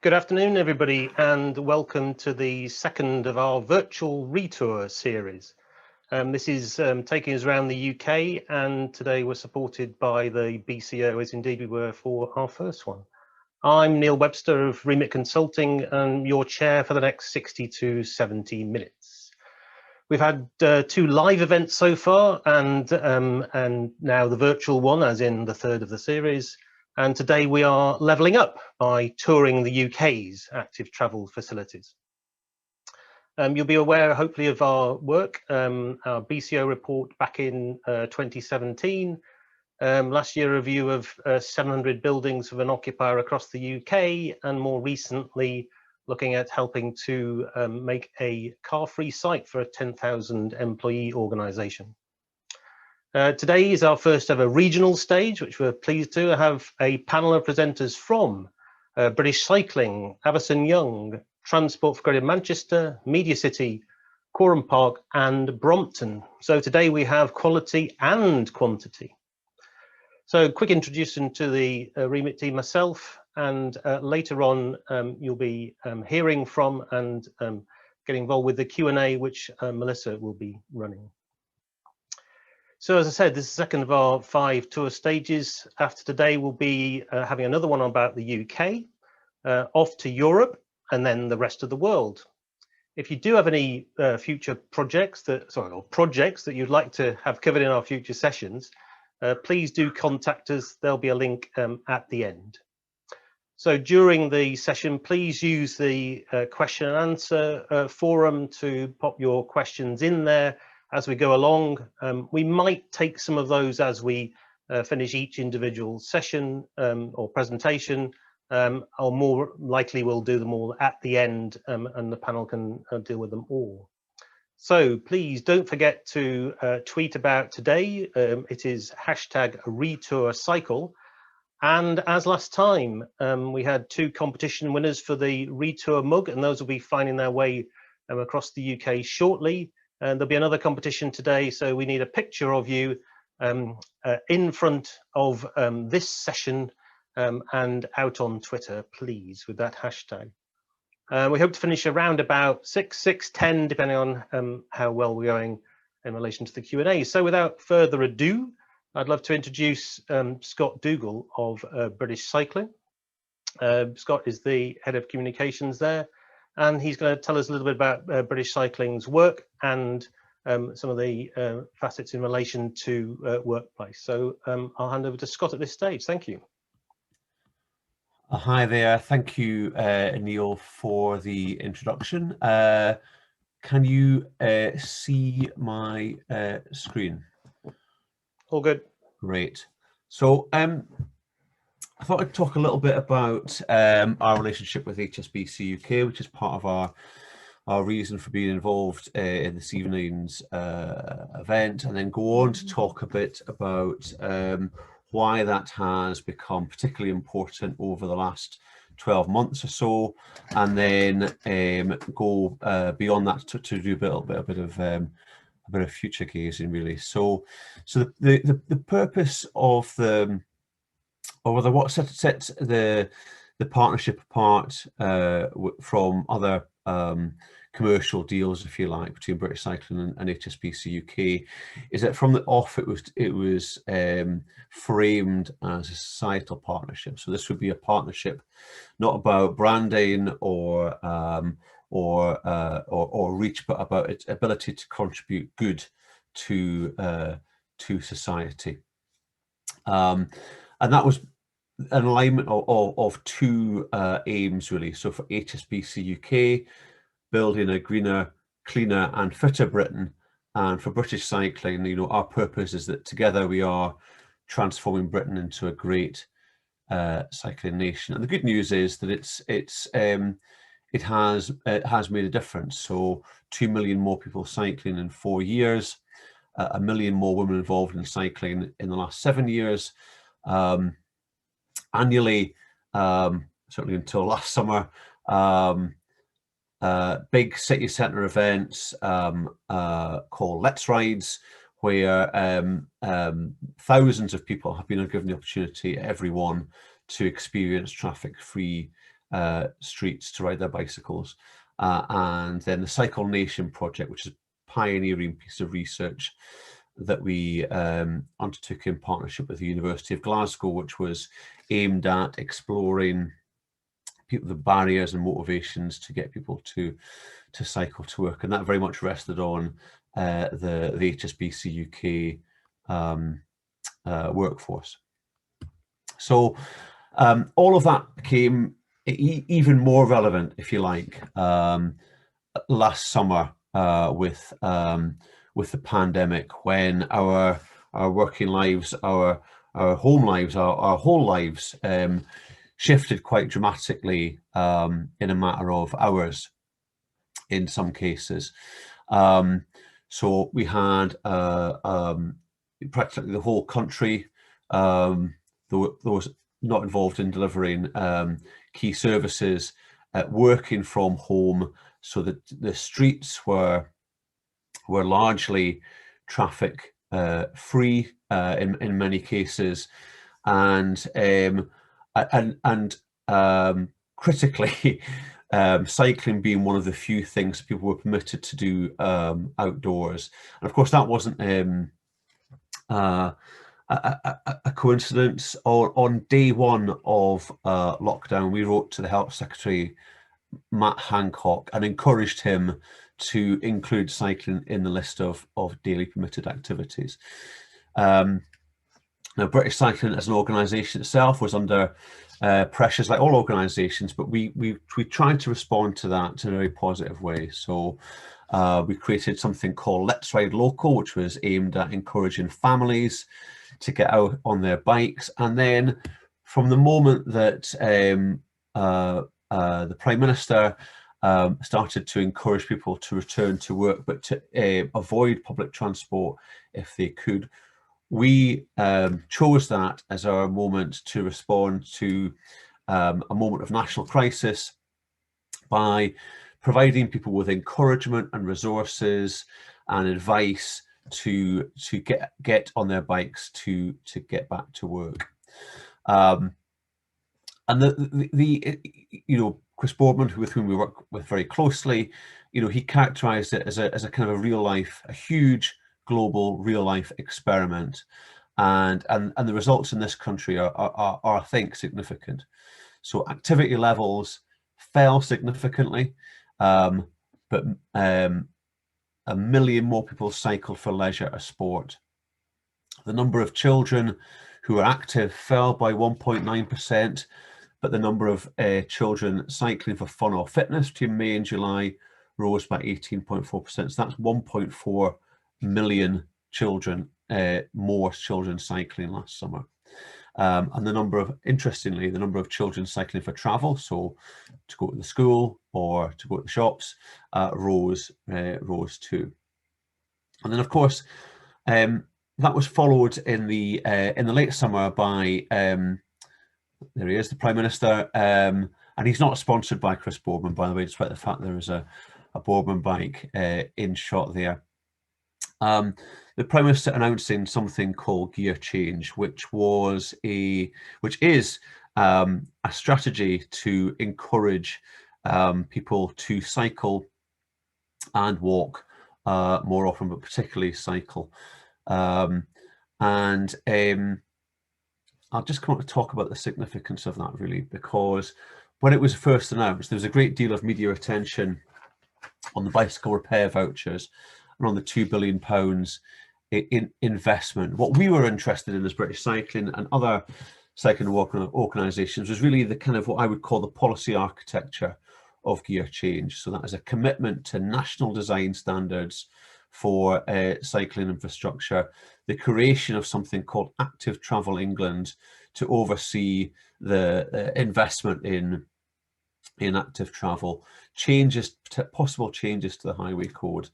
Good afternoon, everybody, and welcome to the second of our virtual ReTour series. This is taking us around the UK, and today we're supported by the BCO, as indeed we were for our first one. I'm Neil Webster of Remit Consulting, and your chair for the next 60 to 70 minutes. We've had two live events so far, and now the virtual one, as in the third of the series. And today we are levelling up by touring the UK's active travel facilities. You'll be aware, hopefully, of our work, our BCO report back in 2017. Last year, a review of 700 buildings of an occupier across the UK, and more recently, looking at helping to make a car-free site for a 10,000 employee organisation. Today is our first ever regional stage, which we're pleased to have a panel of presenters from British Cycling, Avison Young, Transport for Greater Manchester, Mediacity, Quorum Park and Brompton. So today we have quality and quantity. So quick introduction to the Remit team, myself, and later on you'll be hearing from and getting involved with the Q&A, which Melissa will be running. So as I said, this is the second of our 5 tour stages. After today, we'll be having another one about the UK, off to Europe, and then the rest of the world. If you do have any future projects that you'd like to have covered in our future sessions, please do contact us. There'll be a link at the end. So during the session, please use the question and answer forum to pop your questions in there as we go along. We might take some of those as we finish each individual session or presentation, or more likely we'll do them all at the end, and the panel can deal with them all. So please don't forget to tweet about today. It is #ReTourCycle. And as last time, we had 2 competition winners for the ReTour mug, and those will be finding their way across the UK shortly. And there'll be another competition today, so we need a picture of you in front of this session and out on Twitter, please, with that hashtag. We hope to finish around about 6:10, depending on how well we're going in relation to the Q&A. So without further ado, I'd love to introduce Scott Dougal of British Cycling. Scott is the head of communications there, and he's going to tell us a little bit about British Cycling's work and some of the facets in relation to workplace. So I'll hand over to Scott at this stage. Thank you. Hi there. Thank you, Neil, for the introduction. Can you see my screen? All good. Great. So I thought I'd talk a little bit about our relationship with HSBC UK, which is part of our reason for being involved in this evening's event, and then go on to talk a bit about why that has become particularly important over the last 12 months or so, and then go beyond that to do a bit of future gazing, really. So the purpose of what sets the partnership apart from other commercial deals, if you like, between British Cycling and HSBC UK is that from the off it was framed as a societal partnership. So this would be a partnership not about branding or reach, but about its ability to contribute good to society. And that was an alignment of 2 aims, really. So for HSBC UK, building a greener, cleaner and fitter Britain, and for British Cycling, you know, our purpose is that together we are transforming Britain into a great cycling nation. And the good news is that it has made a difference. So 2 million more people cycling in 4 years, 1 million more women involved in cycling in the last 7 years. Annually, certainly until last summer, big city centre events called Let's Rides, where thousands of people have been given the opportunity, everyone, to experience traffic-free streets to ride their bicycles. And then the Cycle Nation project, which is a pioneering piece of research that we undertook in partnership with the University of Glasgow, which was aimed at exploring the barriers and motivations to get people to cycle to work, and that very much rested on the HSBC UK workforce. So all of that became even more relevant, if you like, last summer with the pandemic, when our working lives, our home lives, our whole lives shifted quite dramatically in a matter of hours in some cases. So we had practically the whole country, those not involved in delivering key services, working from home, so that the streets were largely traffic free in many cases, and critically, cycling being one of the few things people were permitted to do outdoors. And of course, that wasn't a coincidence. On day one of lockdown, we wrote to the Health Secretary, Matt Hancock, and encouraged him to include cycling in the list of daily permitted activities. Now, British Cycling as an organisation itself was under pressures like all organisations, but we tried to respond to that in a very positive way. So we created something called Let's Ride Local, which was aimed at encouraging families to get out on their bikes. And then from the moment that the Prime Minister started to encourage people to return to work, but to avoid public transport if they could, we chose that as our moment to respond to a moment of national crisis by providing people with encouragement and resources and advice to get on their bikes to get back to work. And Chris Boardman, with whom we work with very closely, he characterized it as a kind of a huge global real life experiment, and the results in this country are I think significant. So activity levels fell significantly, but 1 million more people cycled for leisure or sport. The number of children who are active fell by 1.9%, but the number of children cycling for fun or fitness between May and July rose by 18.4%. So that's 1.4 million children, more children cycling last summer. And interestingly, the number of children cycling for travel, so to go to the school or to go to the shops, rose too. And then, of course, that was followed in the late summer by there he is, the Prime Minister, and he's not sponsored by Chris Boardman, by the way, despite the fact there is a Boardman bike in shot there. The Prime Minister announcing something called Gear Change, which is a strategy to encourage people to cycle and walk more often, but particularly cycle. I'll just come on to talk about the significance of that, really, because when it was first announced, there was a great deal of media attention on the bicycle repair vouchers and on the £2 billion in investment. What we were interested in as British Cycling and other cycling organisations was really the kind of what I would call the policy architecture of Gear Change. So that is a commitment to national design standards for cycling infrastructure, the creation of something called Active Travel England to oversee the investment in active travel, possible changes to the highway code.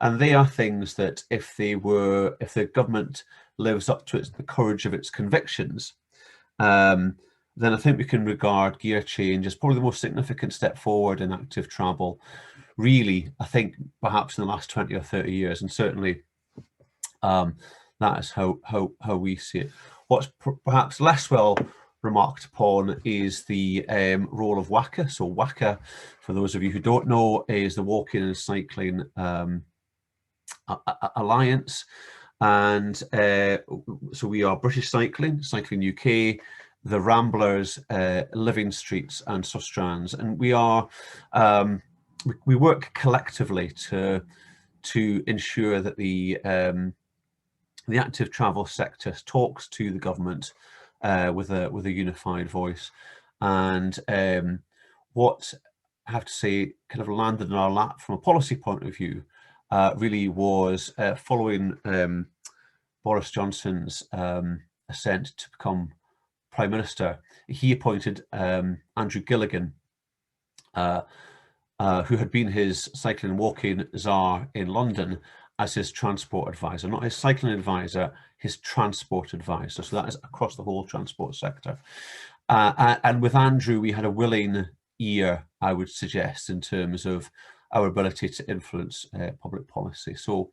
And they are things that if the government lives up to the courage of its convictions, then I think we can regard Gear Change as probably the most significant step forward in active travel, really, I think, perhaps in the last 20 or 30 years. And certainly that is how we see it. What's perhaps less well remarked upon is the role of WACA. So WACA, for those of you who don't know, is the Walking and Cycling Alliance. And so we are British Cycling, Cycling UK, the Ramblers, Living Streets and Sustrands. And we are, we work collectively to ensure that the active travel sector talks to the government with a unified voice. And what I have to say kind of landed in our lap from a policy point of view really was following Boris Johnson's ascent to become Prime Minister. He appointed Andrew Gilligan, who had been his cycling and walking czar in London, as his transport advisor, not his cycling advisor, his transport advisor. So that is across the whole transport sector. And with Andrew, we had a willing ear, I would suggest, in terms of our ability to influence public policy. So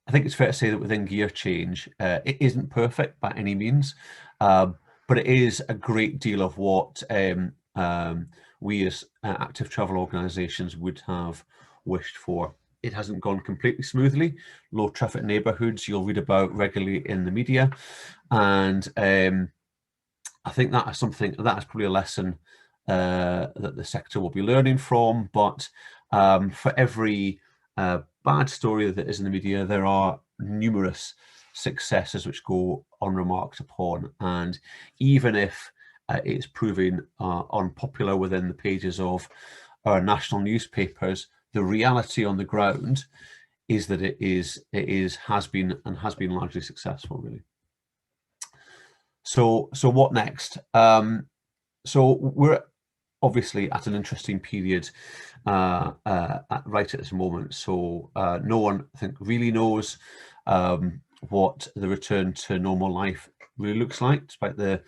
I think it's fair to say that within gear change, it isn't perfect by any means, but it is a great deal of what we as active travel organisations would have wished for. It hasn't gone completely smoothly. Low traffic neighbourhoods you'll read about regularly in the media, and I think that is something that is probably a lesson that the sector will be learning from. But for every bad story that is in the media, there are numerous successes which go unremarked upon, and even if it's proving unpopular within the pages of our national newspapers, the reality on the ground is that it has been largely successful, really. So what next? So we're obviously at an interesting period right at this moment. So no one, I think, really knows what the return to normal life really looks like, despite the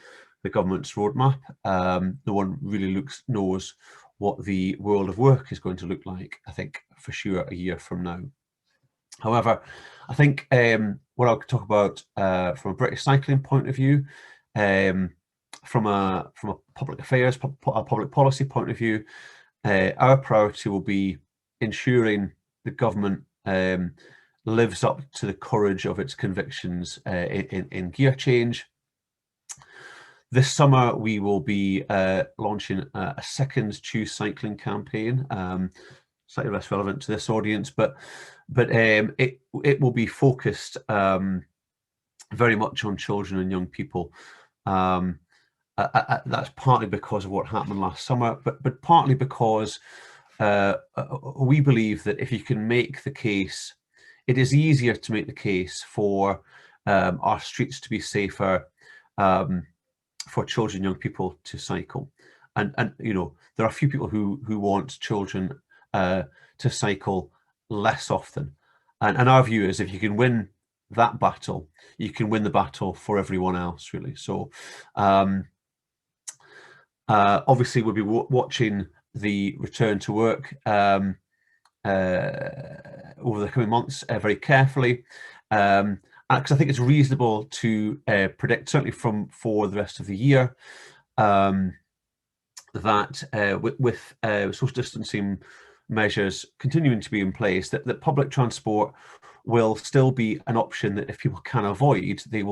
government's roadmap. No one really knows what the world of work is going to look like, I think, for sure, a year from now. However, I think what I'll talk about from a British cycling point of view, from a public affairs, public policy point of view, our priority will be ensuring the government lives up to the courage of its convictions in gear change. This summer, we will be launching a second Choose Cycling campaign, slightly less relevant to this audience, but it will be focused very much on children and young people. That's partly because of what happened last summer, but partly because we believe that if you can make the case, it is easier to make the case for our streets to be safer, for children, young people to cycle, and you know, there are a few people who want children to cycle less often, and our view is if you can win that battle, you can win the battle for everyone else, really. So obviously we'll be watching the return to work over the coming months very carefully. Because I think it's reasonable to predict, certainly for the rest of the year, that with social distancing measures continuing to be in place, that public transport will still be an option that if people can avoid, they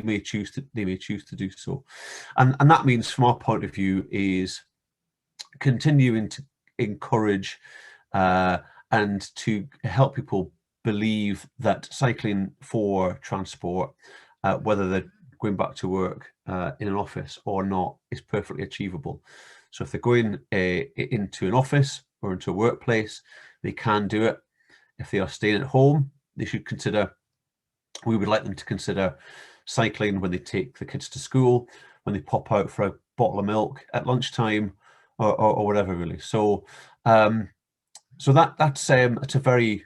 may choose to do so, and that means, from our point of view, is continuing to encourage and to help people believe that cycling for transport, whether they're going back to work in an office or not, is perfectly achievable. So if they're going into an office or into a workplace, they can do it. If they are staying at home, we would like them to consider cycling when they take the kids to school, when they pop out for a bottle of milk at lunchtime, or whatever, really. So so that's a very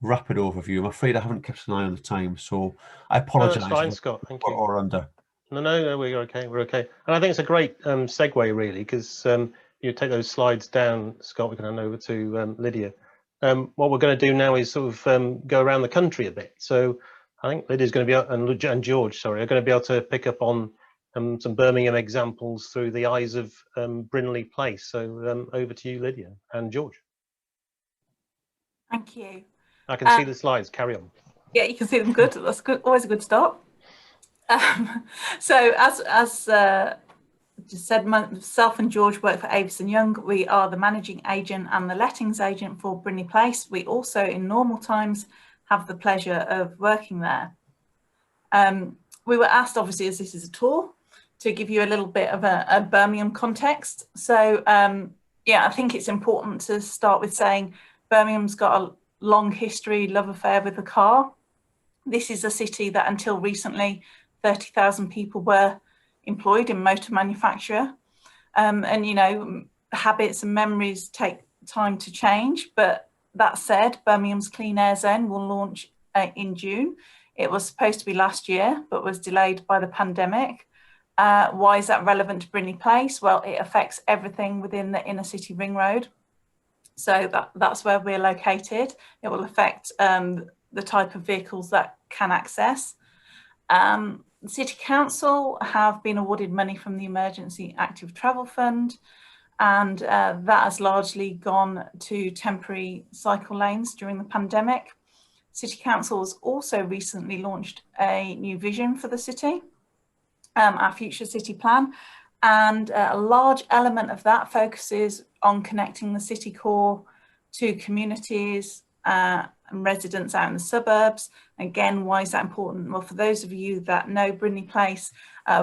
rapid overview. I'm afraid I haven't kept an eye on the time, so I apologise. No, that's fine, Scott. Thank you. Or under. No, we're okay. We're okay. And I think it's a great segue, really, because you take those slides down, Scott. We can hand over to Lydia. What we're going to do now is sort of go around the country a bit. So I think Lydia's going to be and George, sorry, are going to be able to pick up on some Birmingham examples through the eyes of Brindley Place. So over to you, Lydia and George. Thank you. I can see the slides. Carry on. Yeah, you can see them good. That's good. Always a good start. So as just said, myself and George work for Avison Young. We are the managing agent and the lettings agent for Brindley Place. We also, in normal times, have the pleasure of working there. We were asked, obviously, as this is a tour, to give you a little bit of a Birmingham context. So yeah, I think it's important to start with saying Birmingham's got a long history, love affair with the car. This is a city that until recently, 30,000 people were employed in motor manufacture. And, you know, habits and memories take time to change. But that said, Birmingham's Clean Air Zone will launch in June. It was supposed to be last year, but was delayed by the pandemic. Why is that relevant to Brindley Place? Well, it affects everything within the inner city ring road. So that's where we're located. It will affect the type of vehicles that can access. The City Council have been awarded money from the Emergency Active Travel Fund, and that has largely gone to temporary cycle lanes during the pandemic. City Council has also recently launched a new vision for the city, our future city plan, and a large element of that focuses on connecting the city core to communities and residents out in the suburbs. Again, why is that important? Well, for those of you that know Brindley Place,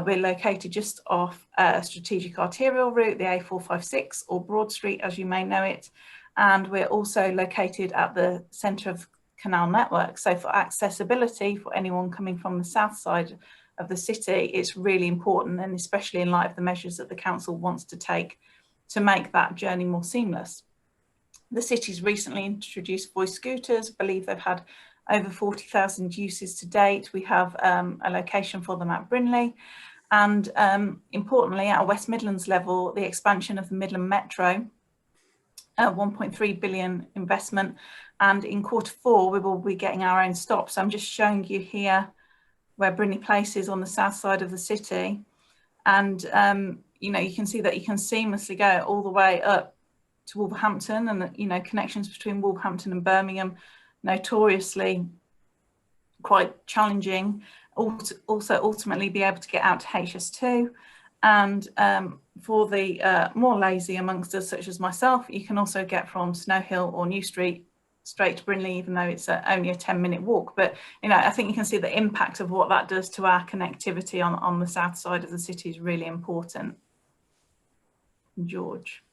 we're located just off a strategic arterial route, the A456 or Broad Street, as you may know it. And we're also located at the centre of the canal network. So for accessibility, for anyone coming from the south side of the city, it's really important, and especially in light of the measures that the council wants to take to make that journey more seamless. The city's recently introduced voice scooters. I believe they've had over 40,000 uses to date. We have a location for them at Brindley. And importantly, at a West Midlands level, the expansion of the Midland Metro, 1.3 billion investment. And in Q4, we will be getting our own stop. So I'm just showing you here where Brindley Place is on the south side of the city. And, you know, you can see that you can seamlessly go all the way up to Wolverhampton, and, you know, connections between Wolverhampton and Birmingham, notoriously quite challenging. Also ultimately be able to get out to HS2. And for the more lazy amongst us, such as myself, you can also get from Snow Hill or New Street straight to Brindley, even though it's only a 10-minute walk. But, you know, I think you can see the impact of what that does to our connectivity on the south side of the city is really important. George.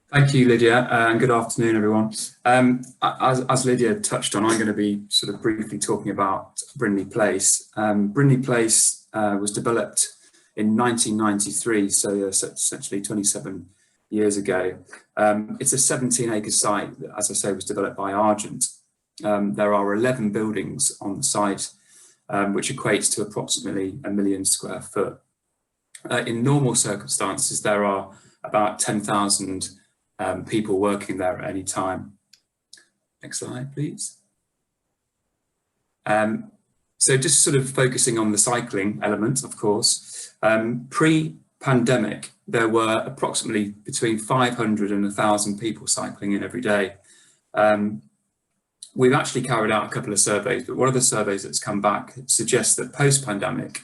Thank you, Lydia, and good afternoon, everyone. As Lydia touched on, I'm going to be sort of briefly talking about Brindley Place. Brindley Place was developed in 1993, so essentially 27 years ago. It's a 17-acre site that, as I say, was developed by Argent. There are 11 buildings on the site, which equates to approximately 1 million square foot. In normal circumstances, there are about 10,000 people working there at any time. Next slide, please. So just sort of focusing on the cycling element, of course, pre-pandemic, there were approximately between 500 and 1,000 people cycling in every day. We've actually carried out a couple of surveys, but one of the surveys that's come back suggests that post-pandemic,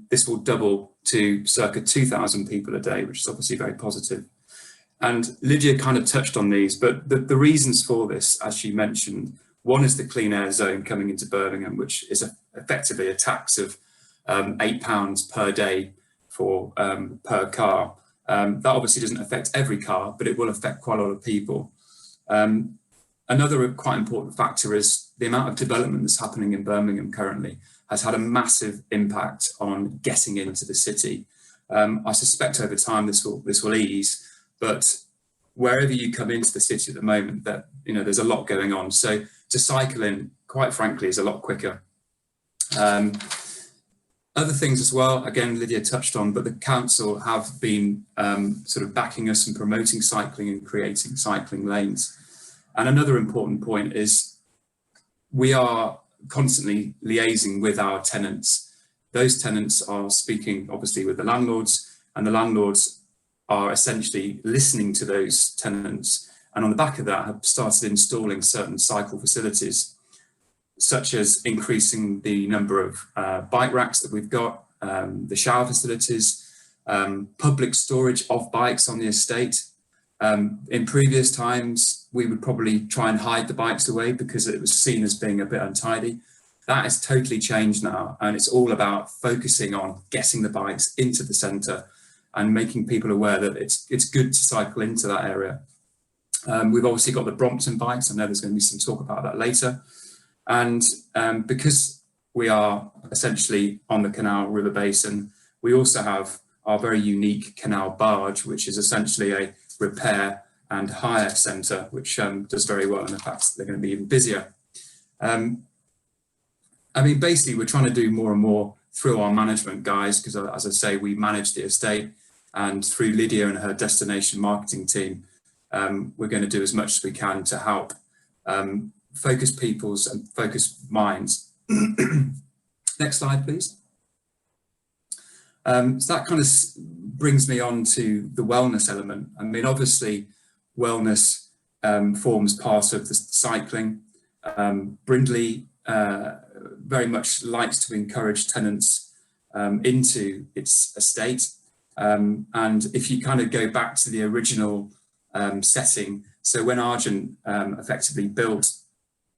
this will double to circa 2,000 people a day, which is obviously very positive. And Lydia kind of touched on these, but the reasons for this, as she mentioned, one is the clean air zone coming into Birmingham, which is effectively a tax of £8 per day for per car. That obviously doesn't affect every car, but it will affect quite a lot of people. Another quite important factor is the amount of development that's happening in Birmingham currently has had a massive impact on getting into the city. I suspect over time this will ease, but wherever you come into the city at the moment, that there's a lot going on. So to cycle in, quite frankly, is a lot quicker. Other things as well, again, Lydia touched on, but the council have been sort of backing us and promoting cycling and creating cycling lanes. And another important point is we are constantly liaising with our tenants those tenants are speaking obviously with the landlords, and the landlords are essentially listening to those tenants, and on the back of that have started installing certain cycle facilities, such as increasing the number of bike racks that we've got, the shower facilities, public storage of bikes on the estate. In previous times, we would probably try and hide the bikes away because it was seen as being a bit untidy. That has totally changed now, and it's all about focusing on getting the bikes into the centre and making people aware that it's good to cycle into that area. We've obviously got the Brompton bikes. I know there's going to be some talk about that later. And because we are essentially on the canal river basin, we also have our very unique canal barge, which is essentially a repair and hire centre, which does very well, and in fact they're going to be even busier. I mean, basically we're trying to do more and more through our management guys, because as I say, we manage the estate, and through Lydia and her destination marketing team, we're going to do as much as we can to help focus people's and focus minds. Next slide, please. So that kind of brings me on to the wellness element. I mean, obviously, wellness forms part of the cycling. Brindley very much likes to encourage tenants into its estate. And if you kind of go back to the original setting, so when Argent effectively built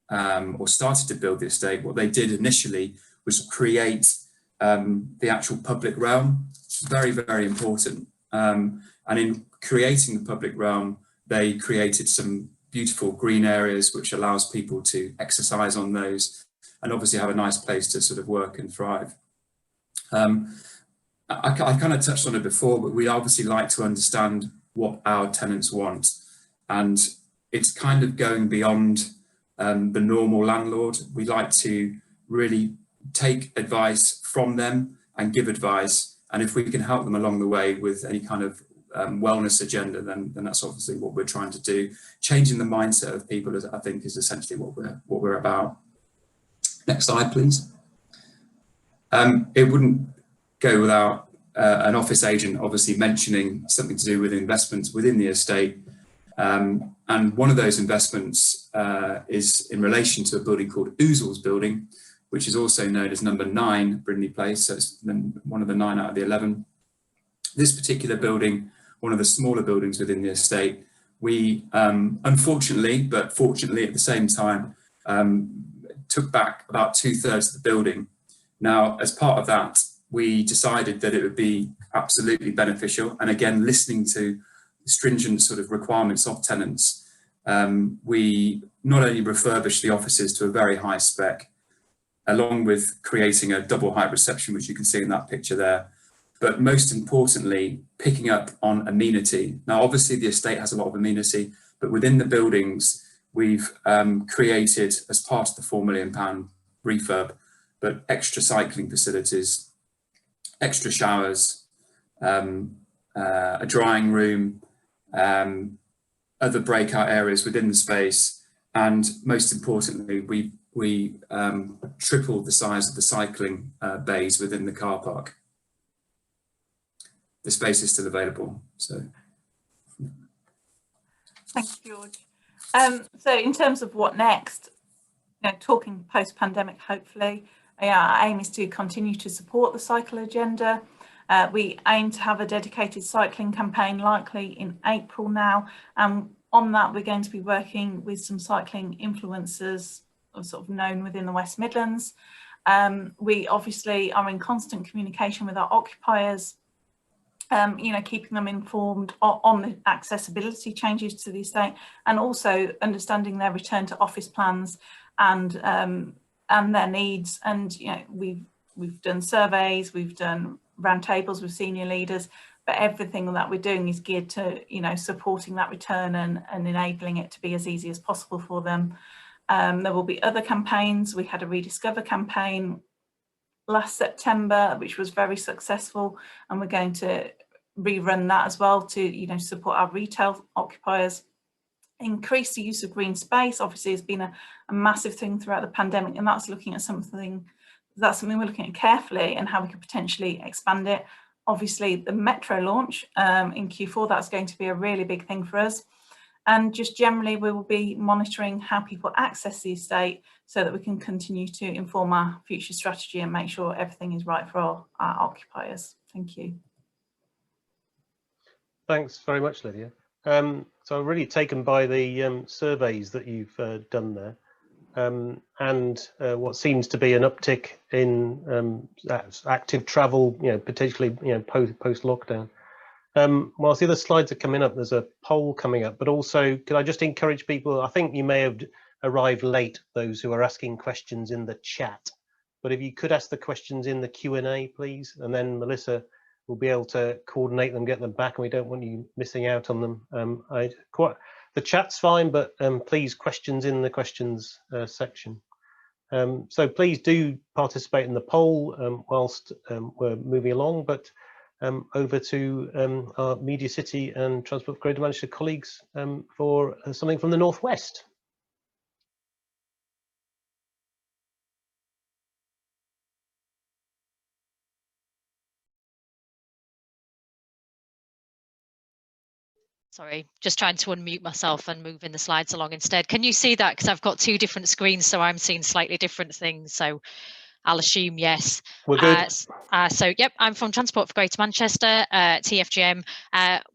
or started to build the estate, what they did initially was create the actual public realm. Very, very important. And in creating the public realm, they created some beautiful green areas, which allows people to exercise on those and obviously have a nice place to sort of work and thrive. I kind of touched on it before, but we obviously like to understand what our tenants want. And it's kind of going beyond the normal landlord. We like to really take advice from them and give advice. And if we can help them along the way with any kind of wellness agenda, then that's obviously what we're trying to do. Changing the mindset of people, I think, is essentially what we're about. Next slide, please. It wouldn't go without an office agent obviously mentioning something to do with investments within the estate. And one of those investments is in relation to a building called Ouzel's building, which is also known as number 9 Brindley Place. So it's one of the 9 out of the 11. This particular building, one of the smaller buildings within the estate, we unfortunately, but fortunately at the same time, took back about 2/3 of the building. Now, as part of that, we decided that it would be absolutely beneficial. And again, listening to the stringent sort of requirements of tenants, we not only refurbished the offices to a very high spec, along with creating a double height reception, which you can see in that picture there, but most importantly, picking up on amenity. Now, obviously the estate has a lot of amenity, but within the buildings, we've created, as part of the £4 million refurb, but extra cycling facilities, extra showers, a drying room, other breakout areas within the space, and most importantly, we tripled the size of the cycling bays within the car park. The space is still available. So, thanks, George. So, in terms of what next, talking post-pandemic, hopefully, our aim is to continue to support the cycle agenda. We aim to have a dedicated cycling campaign likely in April now, and on that we're going to be working with some cycling influencers sort of known within the West Midlands. We obviously are in constant communication with our occupiers, keeping them informed on the accessibility changes to the estate, and also understanding their return to office plans and their needs. And we've done surveys, we've done roundtables with senior leaders, but everything that we're doing is geared to supporting that return and enabling it to be as easy as possible for them. There will be other campaigns. We had a Rediscover campaign last September, which was very successful, and we're going to rerun that as well to support our retail occupiers. Increase the use of green space obviously has been a massive thing throughout the pandemic, and that's looking at something that's something we're looking at carefully and how we could potentially expand it. Obviously, the metro launch in Q4, that's going to be a really big thing for us. And just generally, we will be monitoring how people access the estate so that we can continue to inform our future strategy and make sure everything is right for our occupiers. Thank you. Thanks very much, Lydia. So I'm really taken by the surveys that you've done there, and what seems to be an uptick in active travel, particularly post lockdown. Whilst the other slides are coming up, there's a poll coming up, but also could I just encourage people, I think you may have arrived late, those who are asking questions in the chat, but if you could ask the questions in the Q&A, please, and then Melissa will be able to coordinate them, get them back, and we don't want you missing out on them. The chat's fine, but please, questions in the questions section. So please do participate in the poll whilst we're moving along, but over to our Mediacity and Transport for Greater Manchester colleagues for something from the Northwest. Sorry, just trying to unmute myself and moving the slides along instead. Can you see that? Because I've got two different screens, so I'm seeing slightly different things. So I'll assume yes. We're good. So, yep, I'm from Transport for Greater Manchester, TFGM.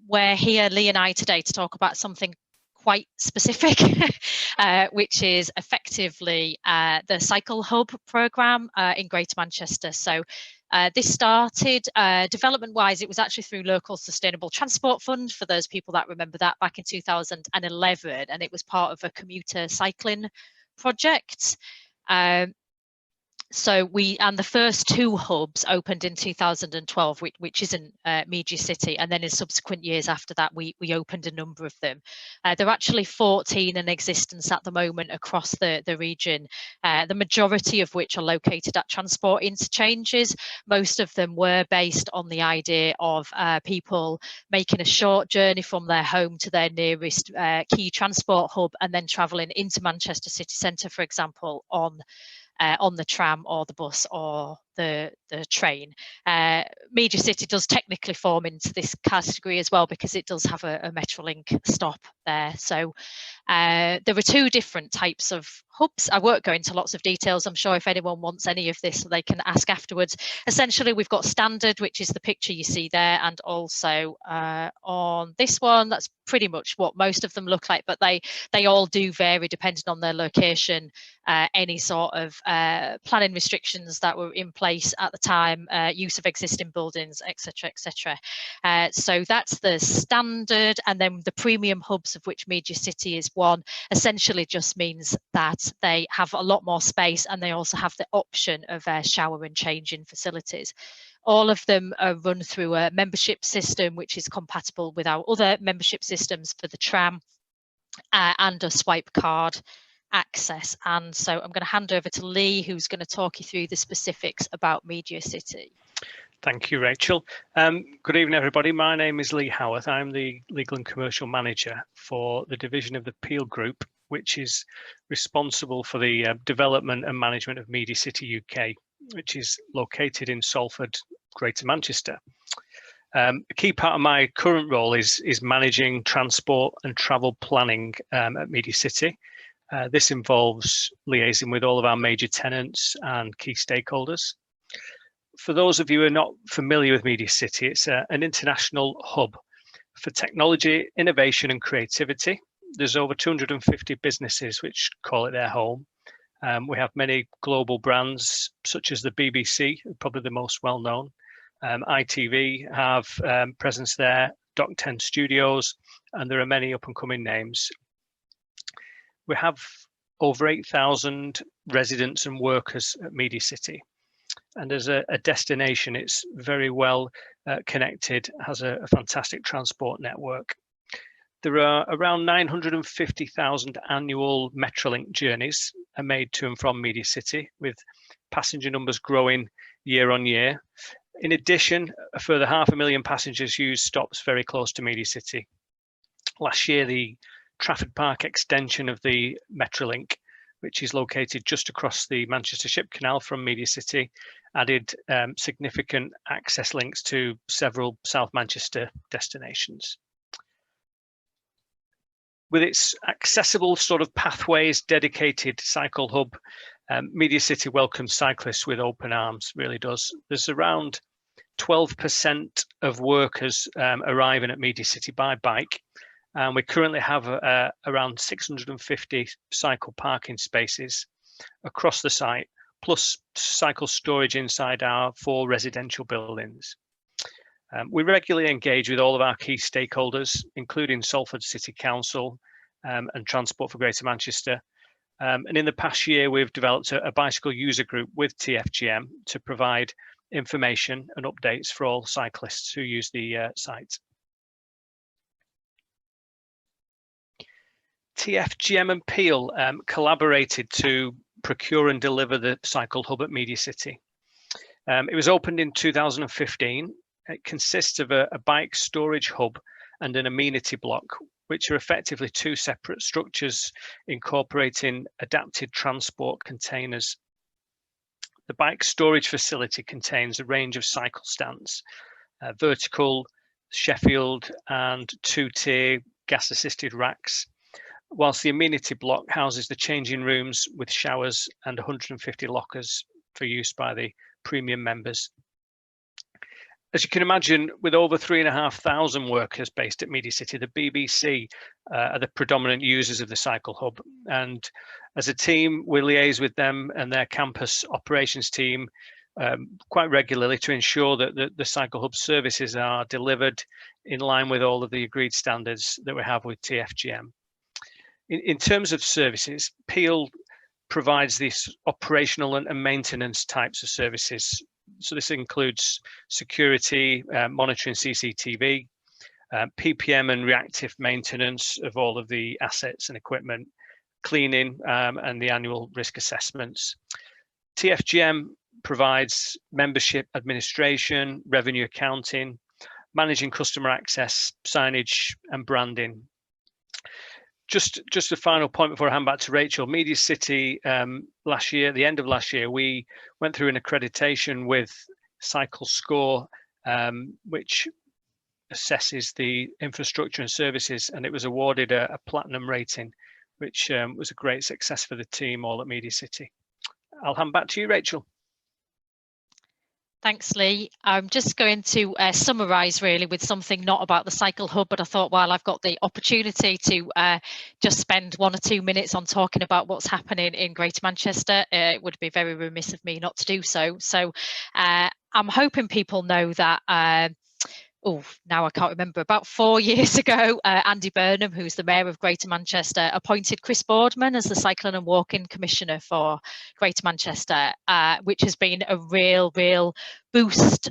We're here, Lee and I, today to talk about something quite specific, which is effectively the Cycle Hub programme in Greater Manchester. So this started development-wise, it was actually through Local Sustainable Transport Fund, for those people that remember that, back in 2011, and it was part of a commuter cycling project. So the first two hubs opened in 2012, which isn't Mediacity, and then in subsequent years after that, we opened a number of them. There are actually 14 in existence at the moment across the region, the majority of which are located at transport interchanges. Most of them were based on the idea of people making a short journey from their home to their nearest key transport hub and then travelling into Manchester city centre, for example, on the tram or the bus or the train. Mediacity does technically form into this category as well because it does have a Metrolink stop there. So there are two different types of hubs. I won't go into lots of details. I'm sure if anyone wants any of this, they can ask afterwards. Essentially, we've got standard, which is the picture you see there, and also on this one, that's pretty much what most of them look like, but they all do vary depending on their location, any sort of planning restrictions that were in place at the time, use of existing buildings, etc., etc. So that's the standard, and then the premium hubs, of which Mediacity is one, essentially just means that they have a lot more space and they also have the option of shower and changing facilities. All of them are run through a membership system which is compatible with our other membership systems for the tram, and a swipe card access. And so I'm going to hand over to Lee, who's going to talk you through the specifics about Mediacity. Thank you, Rachel. Good evening, everybody. My name is Lee Howarth. I'm the Legal and Commercial Manager for the division of the Peel Group, which is responsible for the development and management of Mediacity UK, which is located in Salford, Greater Manchester. A key part of my current role is managing transport and travel planning at Mediacity. This involves liaising with all of our major tenants and key stakeholders. For those of you who are not familiar with Mediacity, it's an international hub for technology, innovation and creativity. There's over 250 businesses which call it their home. We have many global brands such as the BBC, probably the most well-known. ITV have presence there, Doc 10 Studios, and there are many up-and-coming names. We have over 8,000 residents and workers at Mediacity. And as a destination, it's very well connected, has a fantastic transport network. There are around 950,000 annual Metrolink journeys are made to and from Mediacity, with passenger numbers growing year on year. In addition, a further 500,000 passengers use stops very close to Mediacity. Last year, the Trafford Park extension of the Metrolink which is located just across the Manchester Ship Canal from Mediacity, added significant access links to several South Manchester destinations. With its accessible sort of pathways, dedicated cycle hub, Mediacity welcomes cyclists with open arms, really does. There's around 12% of workers arriving at Mediacity by bike, and we currently have around 650 cycle parking spaces across the site, plus cycle storage inside our 4 residential buildings. We regularly engage with all of our key stakeholders, including Salford City Council and Transport for Greater Manchester. And in the past year, we've developed a bicycle user group with TFGM to provide information and updates for all cyclists who use the site. TFGM and Peel collaborated to procure and deliver the cycle hub at Mediacity. It was opened in 2015. It consists of a bike storage hub and an amenity block, which are effectively 2 separate structures incorporating adapted transport containers. The bike storage facility contains a range of cycle stands, vertical, Sheffield and 2-tier gas-assisted racks, whilst the amenity block houses the changing rooms with showers and 150 lockers for use by the premium members. As you can imagine, with over 3,500 workers based at Mediacity, the BBC are the predominant users of the cycle hub. And as a team, we liaise with them and their campus operations team quite regularly to ensure that the cycle hub services are delivered in line with all of the agreed standards that we have with TFGM. In terms of services, Peel provides these operational and maintenance types of services. So this includes security, monitoring CCTV, PPM and reactive maintenance of all of the assets and equipment, cleaning and the annual risk assessments. TFGM provides membership administration, revenue accounting, managing customer access, signage and branding. Just a final point before I hand back to Rachel. Mediacity last year, the end of last year, we went through an accreditation with Cycle Score, which assesses the infrastructure and services, and it was awarded a platinum rating, which was a great success for the team all at Mediacity. I'll hand back to you, Rachel. Thanks, Lee. I'm just going to summarise really with something not about the cycle hub, but I thought while I've got the opportunity to just spend 1 or 2 minutes on talking about what's happening in Greater Manchester, it would be very remiss of me not to do so. So I'm hoping people know that now I can't remember, about 4 years ago, Andy Burnham, who's the Mayor of Greater Manchester, appointed Chris Boardman as the Cycling and Walking Commissioner for Greater Manchester, which has been a real boost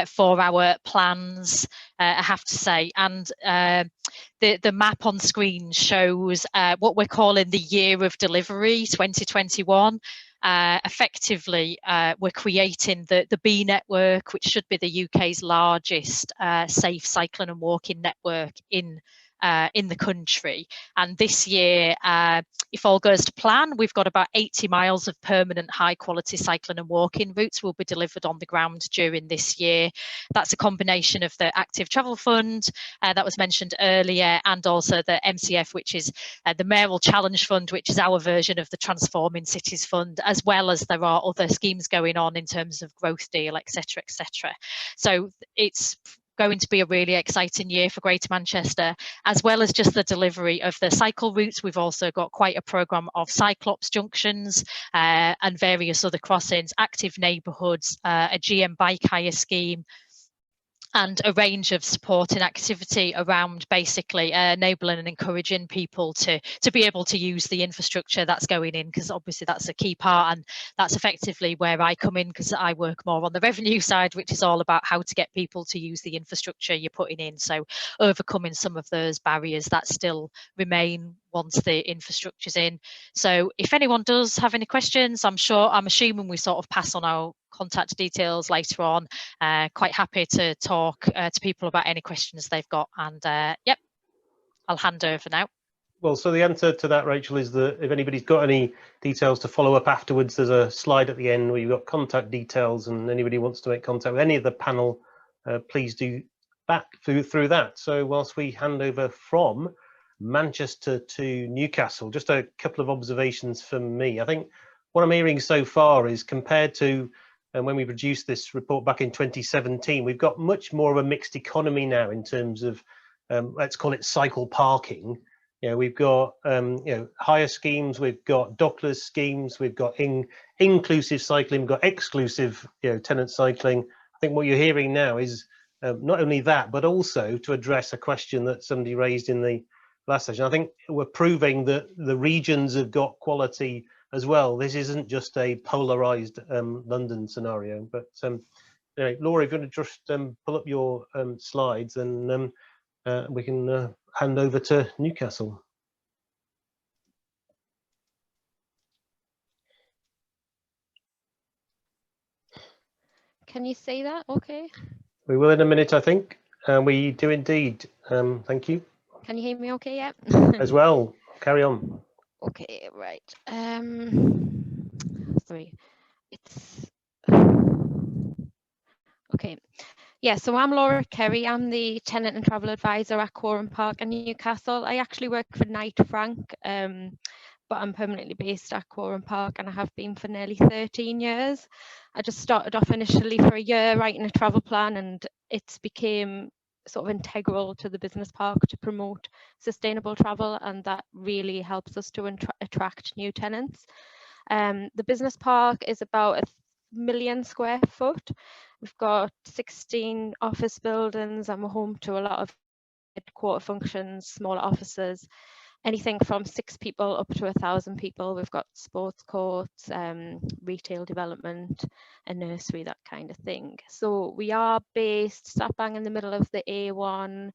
for our plans, I have to say. And the map on screen shows what we're calling the year of delivery, 2021. Effectively, we're creating the B network, which should be the UK's largest safe cycling and walking network in the country. And this year, if all goes to plan, we've got about 80 miles of permanent high quality cycling and walking routes will be delivered on the ground during this year. That's a combination of the Active Travel Fund that was mentioned earlier, and also the MCF, which is the Mayoral Challenge Fund, which is our version of the Transforming Cities Fund, as well as there are other schemes going on in terms of growth deal, etc., etc. So it's going to be a really exciting year for Greater Manchester, as well as just the delivery of the cycle routes. We've also got quite a programme of Cyclops junctions and various other crossings, active neighbourhoods, a GM bike hire scheme, and a range of supporting activity around basically enabling and encouraging people to be able to use the infrastructure that's going in, because obviously that's a key part, and that's effectively where I come in, because I work more on the revenue side, which is all about how to get people to use the infrastructure you're putting in. So overcoming some of those barriers that still remain once the infrastructure's in. So if anyone does have any questions, I'm assuming we sort of pass on our contact details later on. Quite happy to talk to people about any questions they've got. And yep, I'll hand over now. Well, so the answer to that, Rachel, is that if anybody's got any details to follow up afterwards, there's a slide at the end where you've got contact details, and anybody wants to make contact with any of the panel, please do that through that. So whilst we hand over from Manchester to Newcastle, just a couple of observations from me. I think what I'm hearing so far is, compared to when we produced this report back in 2017, we've got much more of a mixed economy now in terms of, let's call it cycle parking. You know, we've got hire schemes, we've got dockless schemes, we've got inclusive cycling, we've got exclusive tenant cycling. I think what you're hearing now is not only that, but also to address a question that somebody raised in the last session. I think we're proving that the regions have got quality as well. This isn't just a polarized London scenario. But anyway, Laura, if you want to just pull up your slides, and we can hand over to Newcastle. Can you see that? Okay. We will in a minute, I think. We do indeed. Thank you. Can you hear me okay? Yeah. As well. Carry on. Okay, right. Sorry. It's okay. Yeah, so I'm Laura Kerry. I'm the tenant and travel advisor at Quorum Park in Newcastle. I actually work for Knight Frank, but I'm permanently based at Quorum Park, and I have been for nearly 13 years. I just started off initially for a year writing a travel plan, and it's became sort of integral to the business park to promote sustainable travel, and that really helps us to attract new tenants. The business park is about 1 million square foot. We've got 16 office buildings, and we're home to a lot of headquarter functions, smaller offices, anything from 6 people up to 1,000 people. We've got sports courts, retail development, a nursery, that kind of thing. So we are based slap bang in the middle of the A1,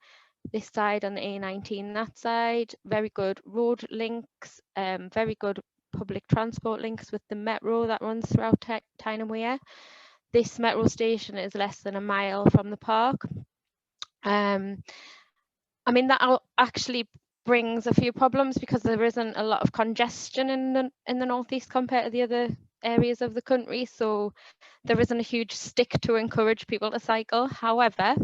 this side, on the A19 that side. Very good road links, very good public transport links with the metro that runs throughout Tyne and Wear. This metro station is less than a mile from the park. I mean, that actually brings a few problems, because there isn't a lot of congestion in the northeast compared to the other areas of the country, so there isn't a huge stick to encourage people to cycle. However,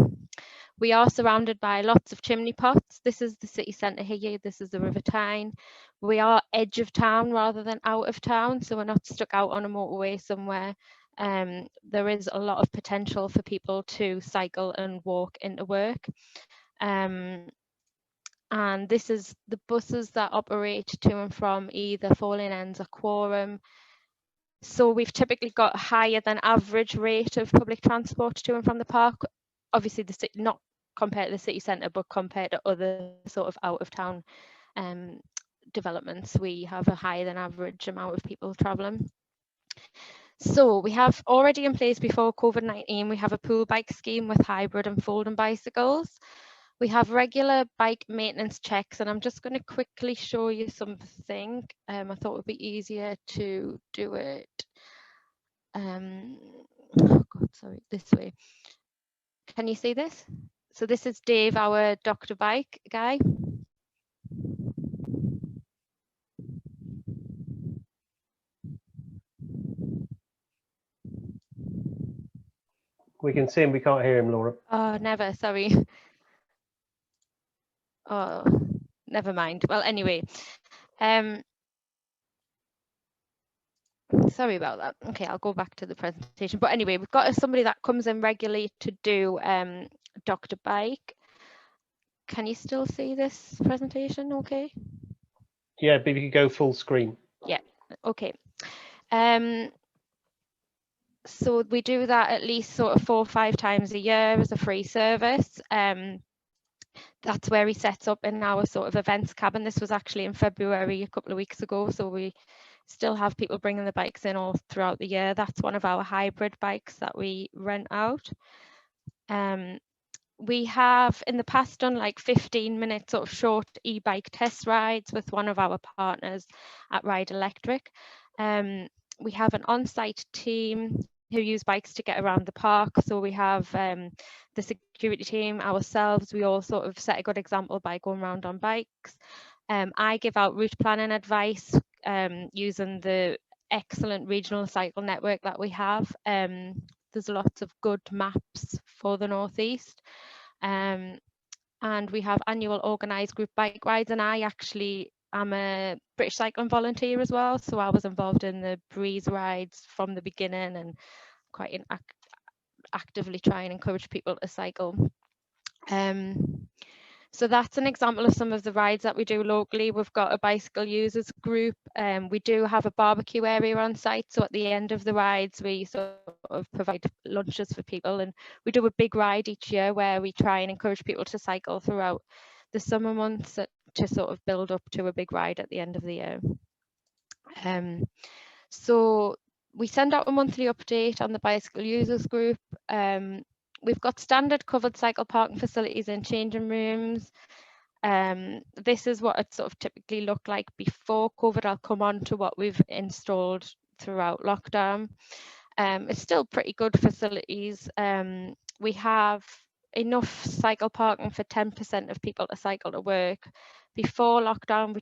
we are surrounded by lots of chimney pots. This is the city centre here, this is the River Tyne. We are edge of town rather than out of town, so we're not stuck out on a motorway somewhere. There is a lot of potential for people to cycle and walk into work. And this is the buses that operate to and from either Falling Ends or Quorum. So we've typically got a higher than average rate of public transport to and from the park. Obviously, not compared to the city centre, but compared to other sort of out of town developments, we have a higher than average amount of people travelling. So we have already in place, before COVID-19, we have a pool bike scheme with hybrid and folding bicycles. We have regular bike maintenance checks, and I'm just going to quickly show you something. I thought it would be easier to do it. Oh God, sorry, this way. Can you see this? So this is Dave, our Dr. Bike guy. We can see him, we can't hear him, Laura. Oh, never, sorry. Oh, never mind. Well, anyway, sorry about that. Okay, I'll go back to the presentation. But anyway, we've got somebody that comes in regularly to do Dr. Bike. Can you still see this presentation okay? Yeah, but if you could go full screen. Yeah, okay. So we do that at least sort of 4 or 5 times a year as a free service. That's where he sets up in our sort of events cabin. This was actually in February, a couple of weeks ago. So we still have people bringing the bikes in all throughout the year. That's one of our hybrid bikes that we rent out. We have in the past done like 15-minute sort of short e-bike test rides with one of our partners at Ride Electric. We have an on-site team who use bikes to get around the park. So we have the security team, ourselves. We all sort of set a good example by going around on bikes. I give out route planning advice using the excellent regional cycle network that we have. There's lots of good maps for the Northeast. And we have annual organised group bike rides, and I actually am a British cycling volunteer as well, so I was involved in the breeze rides from the beginning and quite actively try and encourage people to cycle. So that's an example of some of the rides that we do locally. We've got a bicycle users group. We do have a barbecue area on site. So at the end of the rides, we sort of provide lunches for people. And we do a big ride each year where we try and encourage people to cycle throughout the summer months to sort of build up to a big ride at the end of the year. So we send out a monthly update on the bicycle users group. We've got standard covered cycle parking facilities and changing rooms. This is what it sort of typically looked like before COVID. I'll come on to what we've installed throughout lockdown. It's still pretty good facilities. We have enough cycle parking for 10% of people to cycle to work. Before lockdown,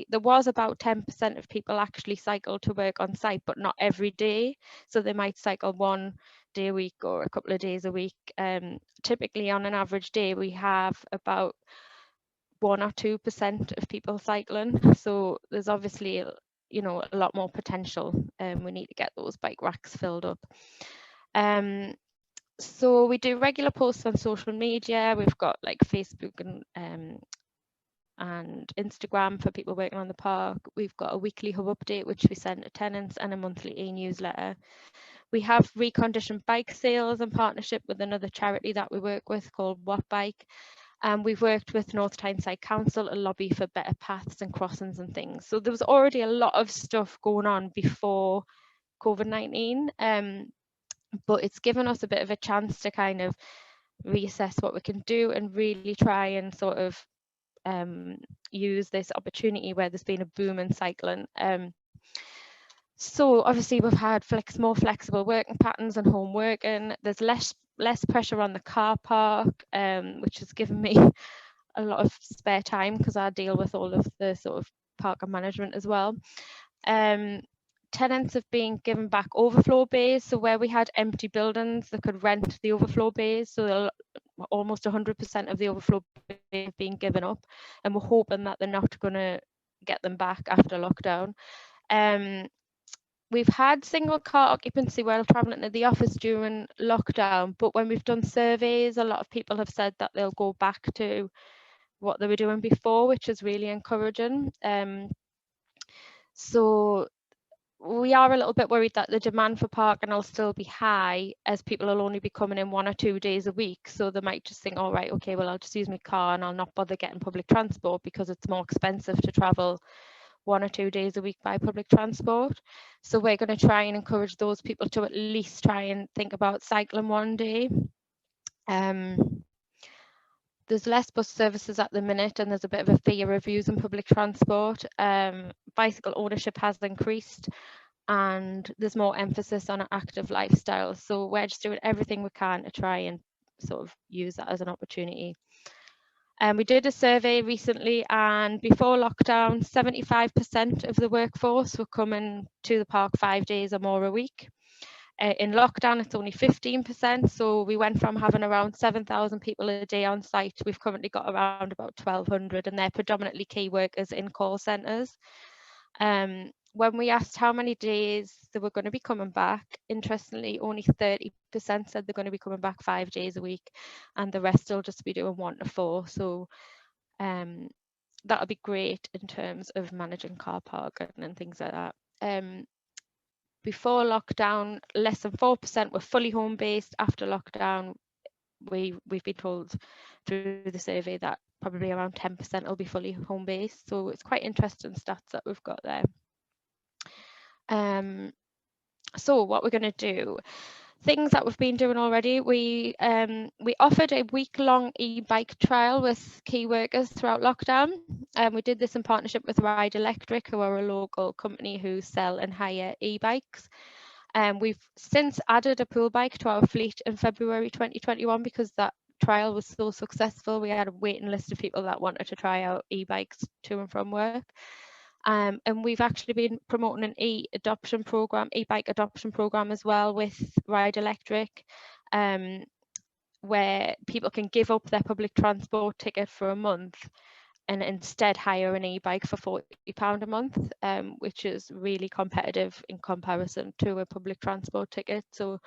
there was about 10% of people actually cycle to work on site, but not every day. So they might cycle one day a week or a couple of days a week. Typically on an average day, we have about 1 or 2% of people cycling. So there's obviously, you know, a lot more potential. We need to get those bike racks filled up. So we do regular posts on social media. We've got like Facebook and Instagram for people working on the park. We've got a weekly hub update which we send to tenants and a monthly e-newsletter. We have reconditioned bike sales in partnership with another charity that we work with called What Bike. We've worked with North Tyneside Council to lobby for better paths and crossings and things. So there was already a lot of stuff going on before COVID-19, but it's given us a bit of a chance to kind of reassess what we can do and really try and sort of use this opportunity where there's been a boom in cycling. So obviously we've had more flexible working patterns and home working. There's less pressure on the car park, which has given me a lot of spare time because I deal with all of the sort of park and management as well. Tenants have been given back overflow bays, so where we had empty buildings, they could rent the overflow bays. So almost 100% of the overflow bays have been given up, and we're hoping that they're not going to get them back after lockdown. We've had single car occupancy while travelling to the office during lockdown, but when we've done surveys, a lot of people have said that they'll go back to what they were doing before, which is really encouraging. So we are a little bit worried that the demand for parking will still be high as people will only be coming in 1 or 2 days a week. So they might just think, all right, okay, well, I'll just use my car and I'll not bother getting public transport because it's more expensive to travel 1 or 2 days a week by public transport. So we're going to try and encourage those people to at least try and think about cycling one day. There's less bus services at the minute and there's a bit of a fear of using public transport. Bicycle ownership has increased and there's more emphasis on an active lifestyle. So we're just doing everything we can to try and sort of use that as an opportunity. We did a survey recently, and before lockdown, 75% of the workforce were coming to the park 5 days or more a week. In lockdown, it's only 15%, so we went from having around 7,000 people a day on site. We've currently got around about 1,200, and they're predominantly key workers in call centres. When we asked how many days they were going to be coming back, interestingly, only 30% said they're going to be coming back 5 days a week, and the rest will just be doing 1 to 4. So that'll be great in terms of managing car parking and things like that. Before lockdown, less than 4% were fully home-based. After lockdown, we've been told through the survey that probably around 10% will be fully home-based. So it's quite interesting stats that we've got there. So what we're going to do, things that we've been doing already, we offered a week-long e-bike trial with key workers throughout lockdown. We did this in partnership with Ride Electric, who are a local company who sell and hire e-bikes. We've since added a pool bike to our fleet in February 2021 because that trial was so successful. We had a waiting list of people that wanted to try out e-bikes to and from work. And we've actually been promoting an e-bike adoption program as well with Ride Electric, where people can give up their public transport ticket for a month and instead hire an e-bike for £40 a month, which is really competitive in comparison to a public transport ticket. So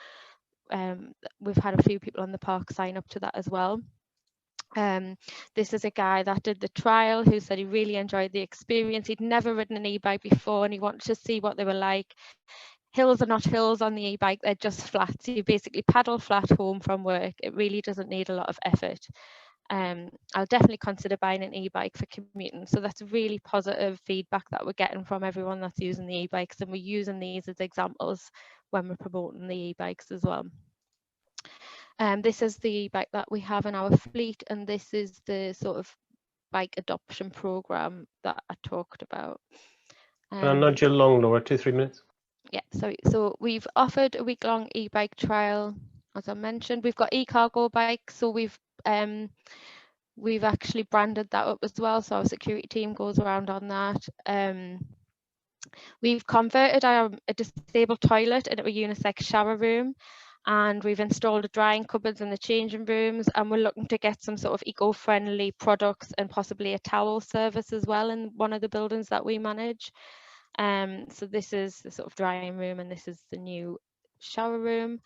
we've had a few people on the park sign up to that as well. This is a guy that did the trial who said he really enjoyed the experience. He'd never ridden an e-bike before and he wanted to see what they were like. Hills are not hills on the e-bike, they're just flat. So you basically paddle flat home from work. It really doesn't need a lot of effort. I'll definitely consider buying an e-bike for commuting. So that's really positive feedback that we're getting from everyone that's using the e-bikes, and we're using these as examples when we're promoting the e-bikes as well. This is the e-bike that we have in our fleet, and this is the sort of bike adoption program that I talked about. I'll nudge you along, Laura, 2-3 minutes. Yeah, sorry. So we've offered a week-long e-bike trial, as I mentioned. We've got e-cargo bikes, so we've actually branded that up as well. So our security team goes around on that. We've converted a disabled toilet into a unisex shower room, and we've installed a drying cupboards in the changing rooms, and we're looking to get some sort of eco-friendly products and possibly a towel service as well in one of the buildings that we manage. So this is the sort of drying room, and this is the new shower room.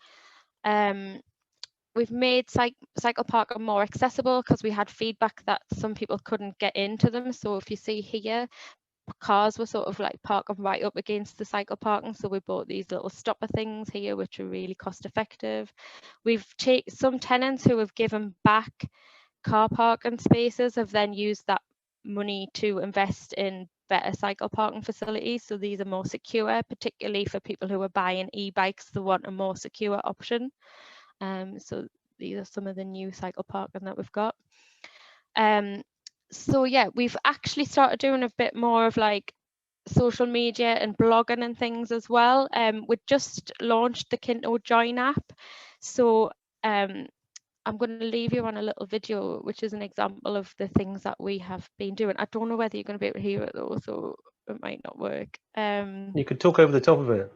We've made cycle parking more accessible because we had feedback that some people couldn't get into them. So if you see here, cars were sort of like parking right up against the cycle parking. So we bought these little stopper things here, which are really cost effective. We've taken some tenants who have given back car parking spaces have then used that money to invest in better cycle parking facilities. So these are more secure, particularly for people who are buying e-bikes, they want a more secure option. So these are some of the new cycle parking that we've got. So yeah, we've actually started doing a bit more of like social media and blogging and things as well. We just launched the Kinto Join app. So I'm going to leave you on a little video, which is an example of the things that we have been doing. I don't know whether you're going to be able to hear it though, so it might not work. You could talk over the top of it.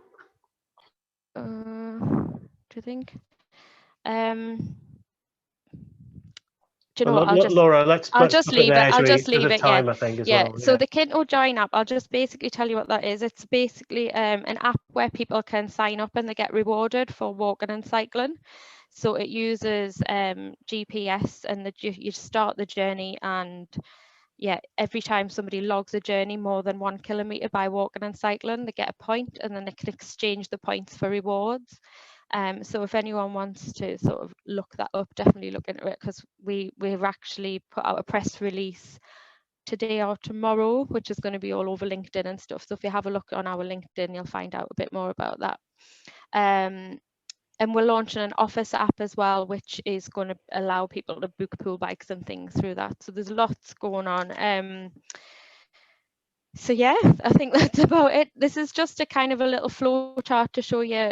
Do you think? Do you know Well, what? Laura, I'll just leave it. I'll just leave it. Time, yeah. I think, as yeah. well. So the Kinto Join app, I'll just basically tell you what that is. It's basically an app where people can sign up and they get rewarded for walking and cycling. So it uses GPS, and you start the journey, and yeah, every time somebody logs a journey more than 1 kilometre by walking and cycling, they get a point, and then they can exchange the points for rewards. So if anyone wants to sort of look that up, definitely look into it, because we've actually put out a press release today or tomorrow, which is going to be all over LinkedIn and stuff. So if you have a look on our LinkedIn, you'll find out a bit more about that. And we're launching an office app as well, which is going to allow people to book pool bikes and things through that. So there's lots going on. So yeah, I think that's about it. This is just a kind of a little flow chart to show you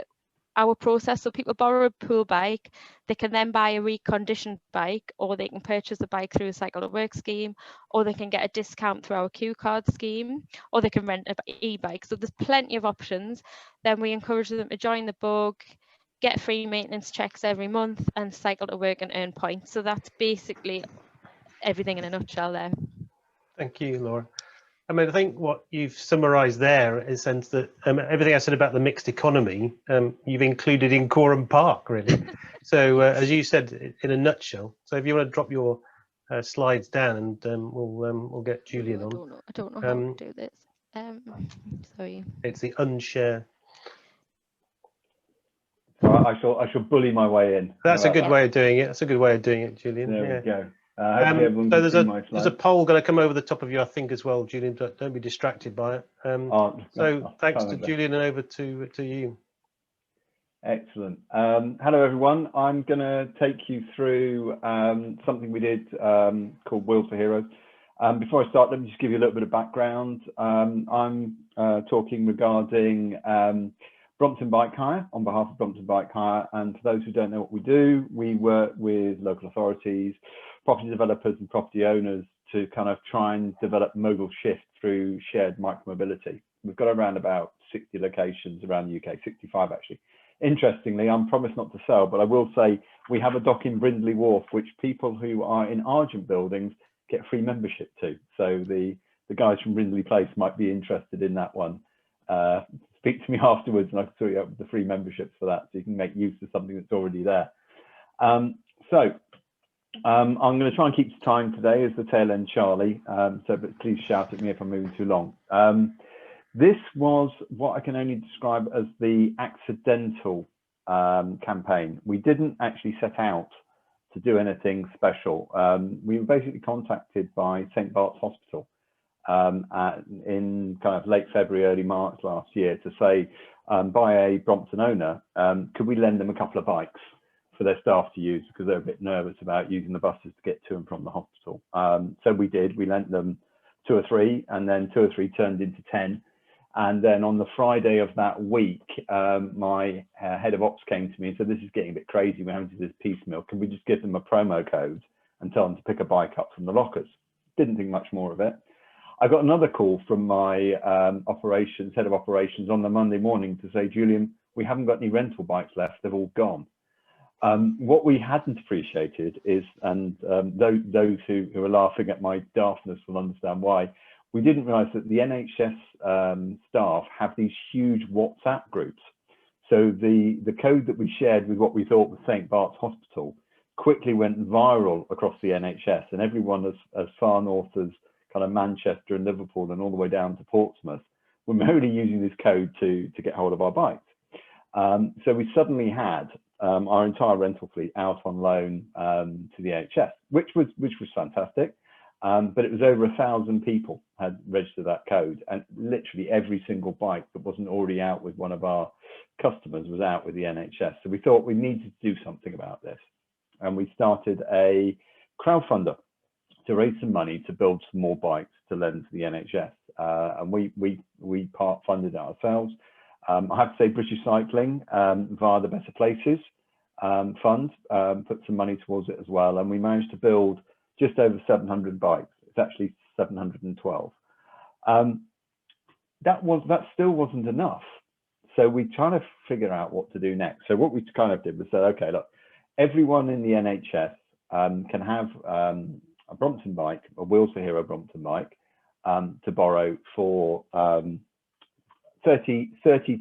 our process. So people borrow a pool bike, they can then buy a reconditioned bike, or they can purchase a bike through a Cycle to Work scheme, or they can get a discount through our Q card scheme, or they can rent an e-bike. So there's plenty of options. Then we encourage them to join the bug, get free maintenance checks every month, and cycle to work and earn points. So that's basically everything in a nutshell there. Thank you, Laura. I mean, I think what you've summarised there is the sense that everything I said about the mixed economy, you've included in Quorum Park, really. So as you said, in a nutshell. So if you want to drop your slides down, and we'll get Julian on. I don't know how to do this. Sorry. It's the unshare. I shall bully my way in. That's a good way of doing it. That's a good way of doing it, Julian. There we go. So there's a poll going to come over the top of you, I think, as well, Julian. Don't be distracted by it. So thanks to Julian, and over to you. Excellent. Hello, everyone. I'm going to take you through something we did called Wheels for Heroes. Before I start, let me just give you a little bit of background. I'm talking regarding Brompton Bike Hire on behalf of Brompton Bike Hire. And for those who don't know what we do, we work with local authorities, property developers and property owners to kind of try and develop modal shift through shared micromobility. We've got around about 60 locations around the UK, 65 actually. Interestingly, I'm promised not to sell, but I will say we have a dock in Brindley Wharf, which people who are in Argent buildings get free membership to. So the guys from Brindley Place might be interested in that one. Speak to me afterwards and I can sort you out with the free memberships for that, so you can make use of something that's already there. I'm going to try and keep to time today as the tail end Charlie, but please shout at me if I'm moving too long. This was what I can only describe as the accidental campaign. We didn't actually set out to do anything special. We were basically contacted by St. Bart's Hospital in kind of late February, early March last year to say, by a Brompton owner, could we lend them a couple of bikes for their staff to use, because they're a bit nervous about using the buses to get to and from the hospital. So we did, we lent them 2 or 3, and then 2 or 3 turned into 10. And then on the Friday of that week, my head of ops came to me and said, this is getting a bit crazy, we're having to do this piecemeal, can we just give them a promo code and tell them to pick a bike up from the lockers? Didn't think much more of it. I got another call from my head of operations on the Monday morning to say, Julian, we haven't got any rental bikes left, they've all gone. What we hadn't appreciated is, and those who are laughing at my daftness will understand why, we didn't realise that the NHS staff have these huge WhatsApp groups. So the code that we shared with what we thought was St. Bart's Hospital quickly went viral across the NHS, and everyone as far north as kind of Manchester and Liverpool and all the way down to Portsmouth were merely using this code to get hold of our bikes. So we suddenly had our entire rental fleet out on loan to the NHS, which was fantastic. But it was over 1,000 people had registered that code, and literally every single bike that wasn't already out with one of our customers was out with the NHS. So we thought we needed to do something about this, and we started a crowdfunder to raise some money to build some more bikes to lend to the NHS, and we part funded it ourselves. I have to say British Cycling via the Better Places fund put some money towards it as well, and we managed to build just over 700 bikes. It's actually 712. That still wasn't enough. So we trying to figure out what to do next. So what we kind of did was say, okay, look, everyone in the NHS can have a Brompton bike, a Wheels for Hero Brompton bike, to borrow for 30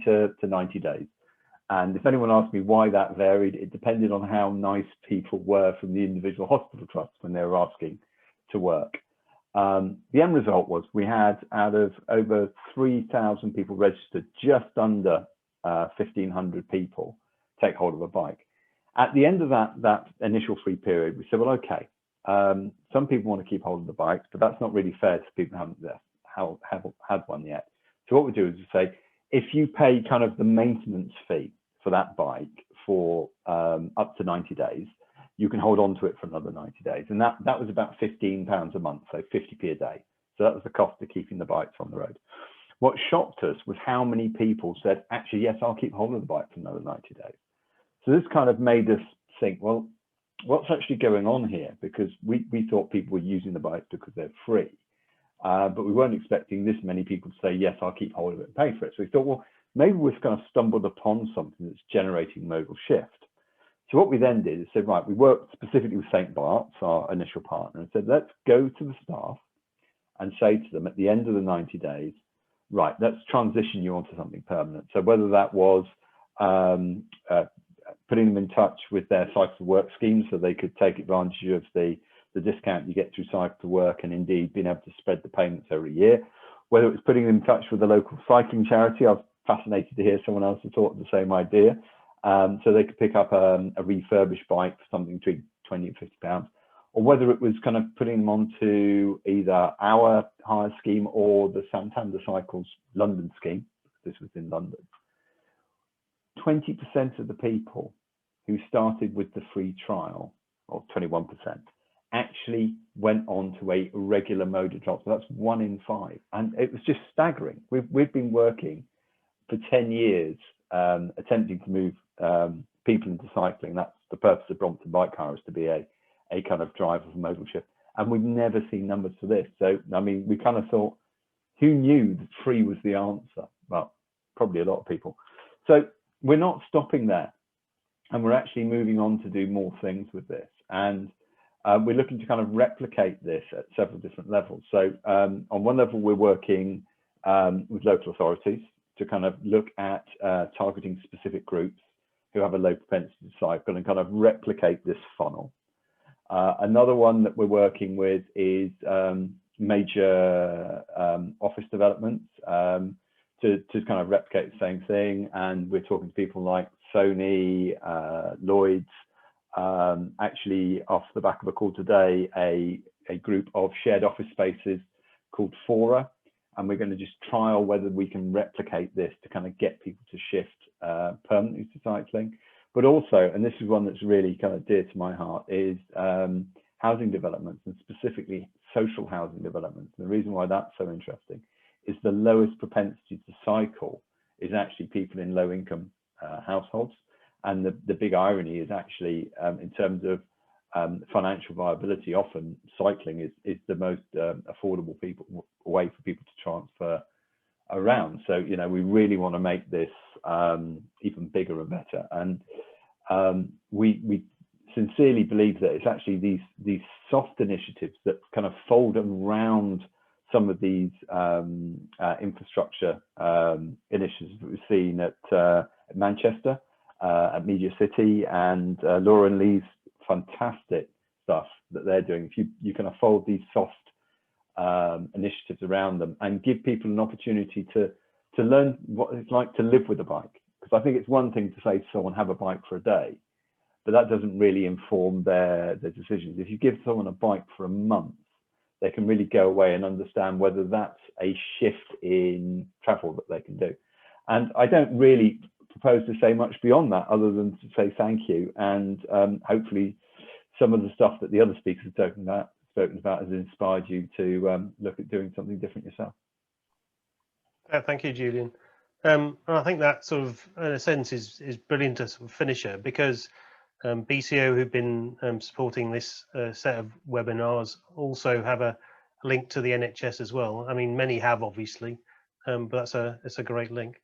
to 90 days. And if anyone asked me why that varied, it depended on how nice people were from the individual hospital trusts when they were asking to work. The end result was we had, out of over 3,000 people registered, just under 1,500 people take hold of a bike. At the end of that initial free period, we said, well, okay, some people want to keep hold of the bikes, but that's not really fair to people who haven't had one yet. So what we do is we say, if you pay kind of the maintenance fee for that bike for up to 90 days, you can hold on to it for another 90 days. And that was about £15 a month, so 50p a day. So that was the cost of keeping the bikes on the road. What shocked us was how many people said, actually, yes, I'll keep hold of the bike for another 90 days. So this kind of made us think, well, what's actually going on here? Because we thought people were using the bikes because they're free. But we weren't expecting this many people to say, yes, I'll keep hold of it and pay for it. So we thought, well, maybe we've kind of stumbled upon something that's generating modal shift. So what we then did is said, right, we worked specifically with St. Bart's, our initial partner, and said, let's go to the staff and say to them at the end of the 90 days, right, let's transition you onto something permanent. So whether that was putting them in touch with their Cycle to Work scheme so they could take advantage of the discount you get through Cycle to Work, and indeed being able to spread the payments every year, whether it was putting them in touch with a local cycling charity. I was fascinated to hear someone else had thought of the same idea. So they could pick up a refurbished bike for something between £20 and £50, or whether it was kind of putting them onto either our hire scheme or the Santander Cycles London scheme. This was in London. 20% of the people who started with the free trial, or 21%, actually went on to a regular mode of transport. So that's 1 in 5, and it was just staggering. We've been working for 10 years attempting to move people into cycling. That's the purpose of Brompton Bike Hire, is to be a kind of driver for modal shift. And we've never seen numbers for this. So, I mean, we kind of thought, who knew that free was the answer? Well, probably a lot of people. So we're not stopping there. And we're actually moving on to do more things with this. And we're looking to kind of replicate this at several different levels. So on one level, we're working with local authorities to kind of look at targeting specific groups who have a low propensity to cycle and kind of replicate this funnel. Another one that we're working with is major office developments to kind of replicate the same thing. And we're talking to people like Sony, Lloyd's, actually off the back of a call today, a group of shared office spaces called Fora. And we're going to just trial whether we can replicate this to kind of get people to shift permanently to cycling. But also, and this is one that's really kind of dear to my heart, is housing developments, and specifically social housing developments. And the reason why that's so interesting is the lowest propensity to cycle is actually people in low income households. And the big irony is actually in terms of financial viability, often cycling is the most affordable way for people to transfer around. So, you know, we really want to make this even bigger and better. And we sincerely believe that it's actually these soft initiatives that kind of fold around some of these infrastructure initiatives that we've seen at Manchester, at Mediacity, and Laura and Lee's fantastic stuff that they're doing. If you can fold these soft initiatives around them and give people an opportunity to learn what it's like to live with a bike. Because I think it's one thing to say to someone, have a bike for a day, but that doesn't really inform their decisions. If you give someone a bike for a month, they can really go away and understand whether that's a shift in travel that they can do. And I don't really propose to say much beyond that, other than to say thank you. And hopefully some of the stuff that the other speakers have spoken about has inspired you to look at doing something different yourself. Thank you, Julian. And I think that sort of, in a sense, is brilliant as a finisher, because BCO, who've been supporting this set of webinars, also have a link to the NHS as well. I mean, many have, obviously, but it's a great link.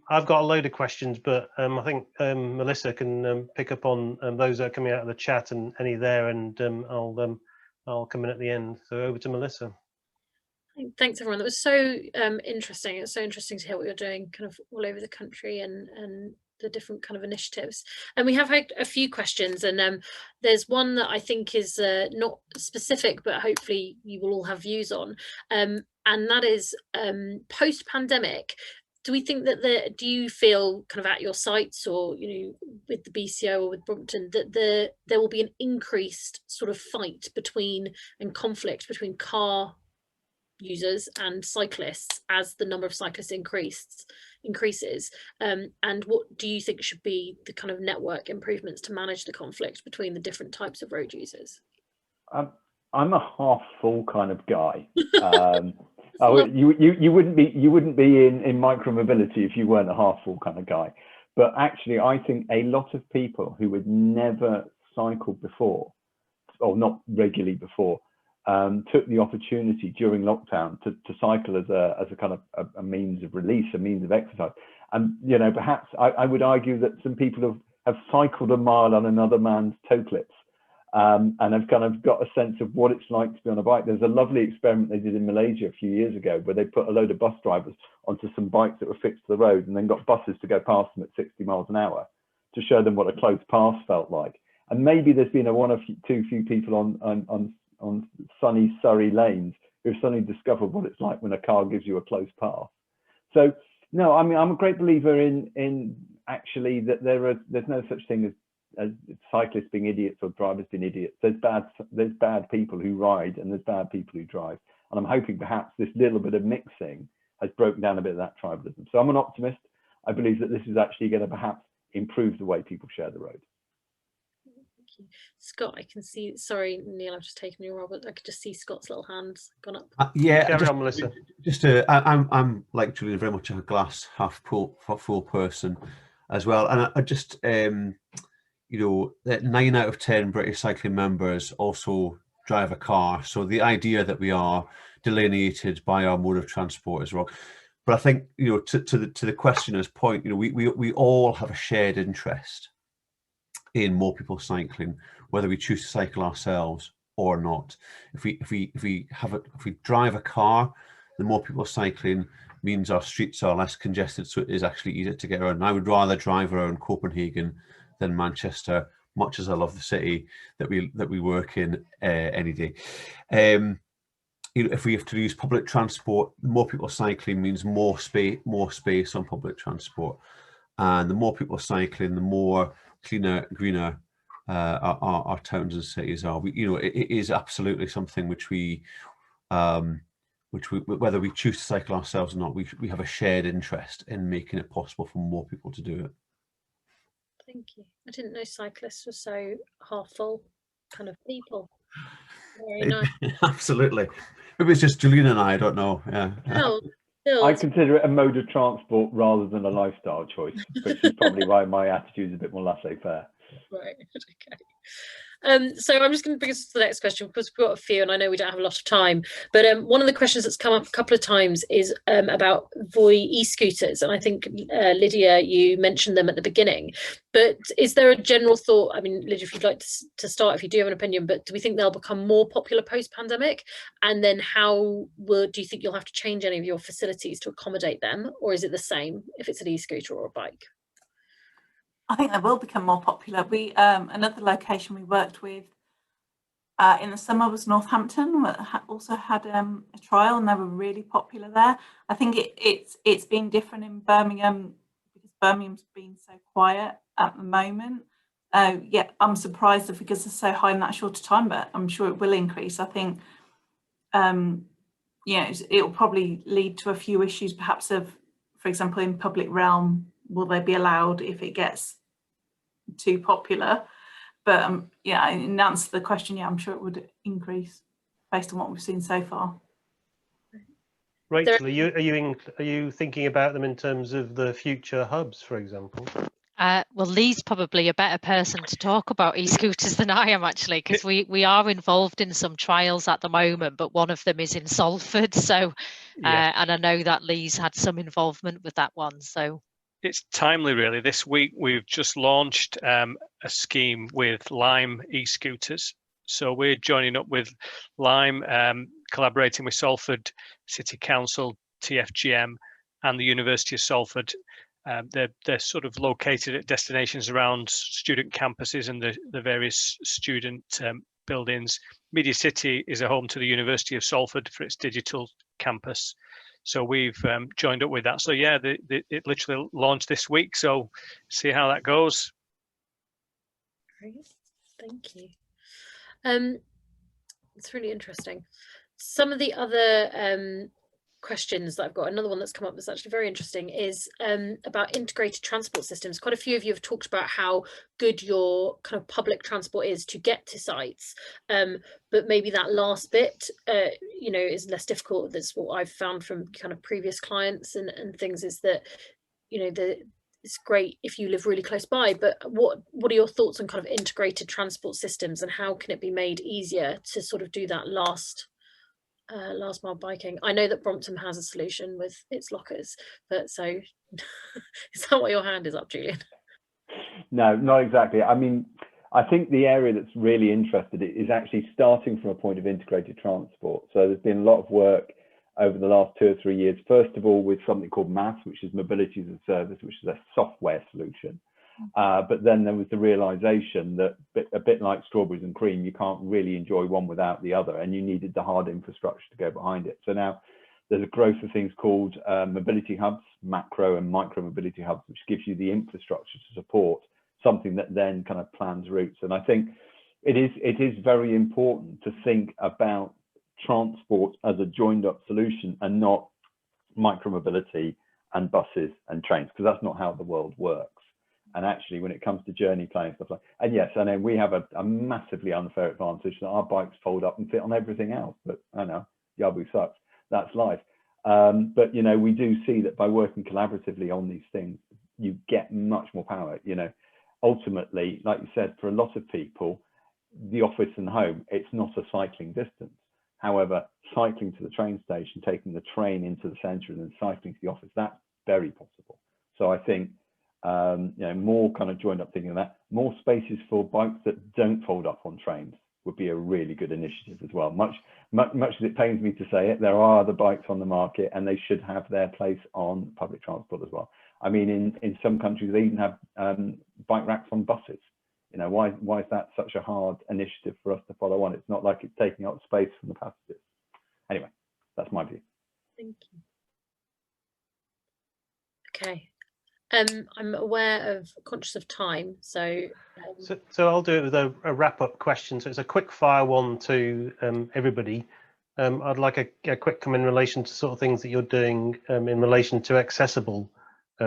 I've got a load of questions, but I think Melissa can pick up on those that are coming out of the chat and any there, and I'll come in at the end. So over to Melissa. Thanks, everyone. That was so interesting. It's so interesting to hear what you're doing kind of all over the country and the different kind of initiatives. And we have had a few questions, and there's one that I think is not specific, but hopefully you will all have views on. And that is post-pandemic. Do we think that do you feel kind of at your sites, or, you know, with the BCO or with Brompton, that there will be an increased sort of fight between and conflict between car users and cyclists as the number of cyclists increases, and what do you think should be the kind of network improvements to manage the conflict between the different types of road users? I'm a half full kind of guy. You wouldn't be in micromobility if you weren't a half full kind of guy. But actually, I think a lot of people who had never cycled before, or not regularly before, took the opportunity during lockdown to cycle as a kind of a means of release, a means of exercise. And, you know, perhaps I would argue that some people have cycled a mile on another man's toe clips, and have kind of got a sense of what it's like to be on a bike. There's a lovely experiment they did in Malaysia a few years ago, where they put a load of bus drivers onto some bikes that were fixed to the road, and then got buses to go past them at 60 miles an hour to show them what a close pass felt like. And maybe there's been too few people on sunny Surrey lanes who've suddenly discovered what it's like when a car gives you a close pass. So no, I mean, I'm a great believer in actually that there's no such thing as cyclists being idiots or drivers being idiots. There's bad people who ride, and there's bad people who drive. And I'm hoping perhaps this little bit of mixing has broken down a bit of that tribalism. So I'm an optimist. I believe that this is actually going to perhaps improve the way people share the road. Thank you. Scott, I can see, sorry, Neil, I've just taken your role, but I could just see Scott's little hands gone up. Yeah, Carry on, Melissa. I'm like Julian, very much a glass half full person as well. And I just, you know, that 9 out of 10 British cycling members also drive a car. So the idea that we are delineated by our mode of transport is wrong. But I think, you know, to the questioner's point, you know, we all have a shared interest in more people cycling, whether we choose to cycle ourselves or not. If we drive a car, the more people cycling means our streets are less congested, so it is actually easier to get around. And I would rather drive around Copenhagen than Manchester, much as I love the city that we work in any day. You know, if we have to use public transport, the more people cycling means more space on public transport, and the more people cycling, the more cleaner, greener our towns and cities are. You know, it is absolutely something which we, whether we choose to cycle ourselves or not, we have a shared interest in making it possible for more people to do it. Thank you. I didn't know cyclists were so half full kind of people. Very nice. Absolutely. Maybe it's just Julian and I don't know. Yeah. No, I consider it a mode of transport rather than a lifestyle choice, which is probably why my attitude is a bit more laissez-faire. Right. Okay. So I'm just going to bring us to the next question because we've got a few and I know we don't have a lot of time, but one of the questions that's come up a couple of times is about Voi e-scooters, and I think Lydia, you mentioned them at the beginning, but is there a general thought, I mean, Lydia, if you'd like to start, if you do have an opinion, but do we think they'll become more popular post-pandemic? And then do you think you'll have to change any of your facilities to accommodate them, or is it the same if it's an e-scooter or a bike? I think they will become more popular. We another location we worked with in the summer was Northampton. Also had a trial, and they were really popular there. I think it's been different in Birmingham because Birmingham's been so quiet at the moment. Yeah, I'm surprised the figures are so high in that short time, but I'm sure it will increase. I think, yeah, it'll probably lead to a few issues, perhaps of, for example, in public realm. Will they be allowed if it gets too popular? But yeah, in answer to the question, yeah, I'm sure it would increase based on what we've seen so far. Rachel, are you thinking about them in terms of the future hubs, for example? Well, Lee's probably a better person to talk about e-scooters than I am, actually, because we are involved in some trials at the moment, but one of them is in Salford. So, Yeah. And I know that Lee's had some involvement with that one. So it's timely, really. This week we've just launched a scheme with Lime e-scooters. So we're joining up with Lime, collaborating with Salford City Council, TFGM, and the University of Salford. They're sort of located at destinations around student campuses and the various student buildings. Mediacity is a home to the University of Salford for its digital campus. So we've joined up with that. So yeah, it literally launched this week. So see how that goes. Great, thank you. It's really interesting. Some of the other questions that I've got, another one that's come up that's actually very interesting is about integrated transport systems. Quite a few of you have talked about how good your kind of public transport is to get to sites, but maybe that last bit, you know, is less difficult. That's what I've found from kind of previous clients and things, is that, you know, it's great if you live really close by, but what are your thoughts on kind of integrated transport systems, and how can it be made easier to sort of do that last mile biking? I know that Brompton has a solution with its lockers, but so is that what your hand is up, Julian? No, not exactly. I mean, I think the area that's really interested is actually starting from a point of integrated transport. So there's been a lot of work over the last 2 or 3 years, first of all with something called MaaS, which is Mobility as a Service, which is a software solution. But then there was the realization that a bit like strawberries and cream, you can't really enjoy one without the other, and you needed the hard infrastructure to go behind it. So now there's a growth of things called mobility hubs, macro and micro mobility hubs, which gives you the infrastructure to support something that then kind of plans routes. And I think it is very important to think about transport as a joined up solution and not micro mobility and buses and trains, because that's not how the world works. And actually, when it comes to journey planning stuff like, and yes, and then we have a massively unfair advantage that our bikes fold up and fit on everything else. But I know, Yabu sucks. That's life. But you know, we do see that by working collaboratively on these things, you get much more power. You know, ultimately, like you said, for a lot of people, the office and home, it's not a cycling distance. However, cycling to the train station, taking the train into the centre and then cycling to the office, that's very possible. So I think, you know, more kind of joined up thinking of that, more spaces for bikes that don't fold up on trains would be a really good initiative as well. Much as it pains me to say it, there are other bikes on the market and they should have their place on public transport as well. I mean, in some countries, they even have bike racks on buses. You know, why is that such a hard initiative for us to follow on? It's not like it's taking up space from the passengers. Anyway, that's my view. Thank you. Okay. I'm aware of, conscious of time, so I'll do it with a wrap-up question. So it's a quick fire one to everybody. I'd like a quick comment in relation to sort of things that you're doing in relation to accessible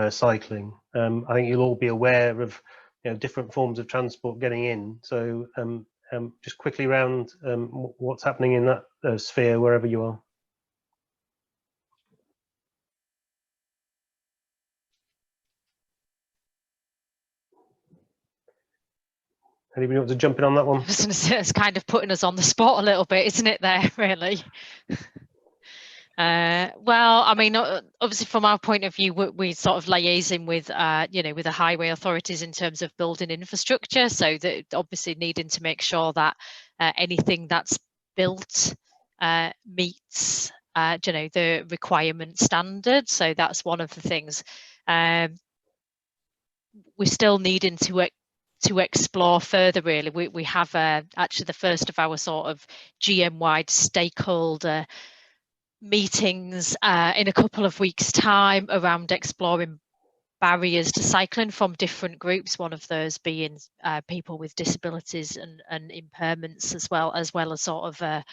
cycling. I think you'll all be aware of, you know, different forms of transport getting in. So just quickly around what's happening in that sphere wherever you are. Anybody want to jump in on that one? I was going to say, it's kind of putting us on the spot a little bit, isn't it, there, really? Well, I mean, obviously from our point of view, we sort of liaising with, you know, with the highway authorities in terms of building infrastructure. So that obviously needing to make sure that anything that's built meets, you know, the requirement standard. So that's one of the things. We're still needing to explore further, really. We have actually the first of our sort of GM-wide stakeholder meetings in a couple of weeks' time around exploring barriers to cycling from different groups, one of those being people with disabilities and impairments, as well as sort of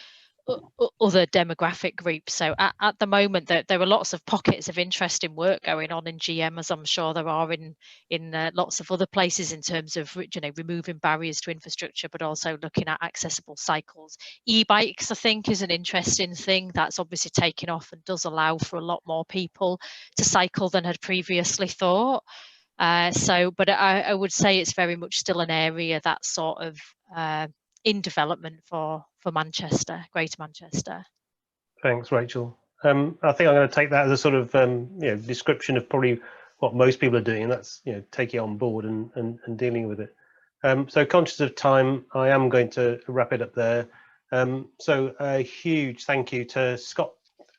other demographic groups. So at the moment there are lots of pockets of interesting work going on in GM, as I'm sure there are in lots of other places, in terms of, you know, removing barriers to infrastructure, but also looking at accessible cycles. E-bikes, I think, is an interesting thing that's obviously taken off and does allow for a lot more people to cycle than had previously thought. But I would say it's very much still an area that's sort of in development for Manchester, Greater Manchester. Thanks, Rachel. I think I'm going to take that as a sort of you know, description of probably what most people are doing, and that's, you know, take it on board and dealing with it. So conscious of time, I am going to wrap it up there. So a huge thank you to Scott,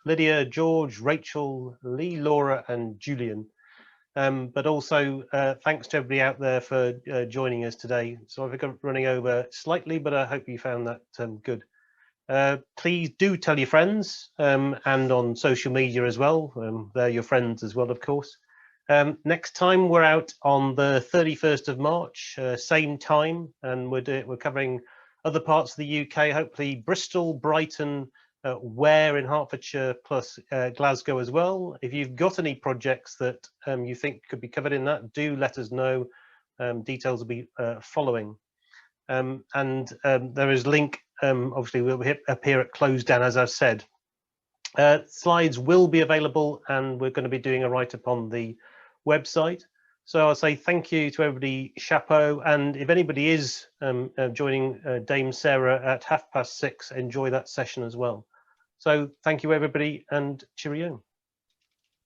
Lydia, George, Rachel, Lee, Laura, and Julian. But also thanks to everybody out there for joining us today. So I've got running over slightly, but I hope you found that good. Please do tell your friends, and on social media as well. They're your friends as well, of course. Next time we're out on the 31st of March, same time, and we're covering other parts of the UK, hopefully Bristol, Brighton, Ware in Hertfordshire, plus Glasgow as well. If you've got any projects that you think could be covered in that, do let us know. Details will be following. And there is link, obviously will appear at close down, as I've said. Slides will be available, and we're going to be doing a write-up on the website. So I'll say thank you to everybody, chapeau, and if anybody is joining Dame Sarah at 6:30, enjoy that session as well. So thank you everybody, and cheerio.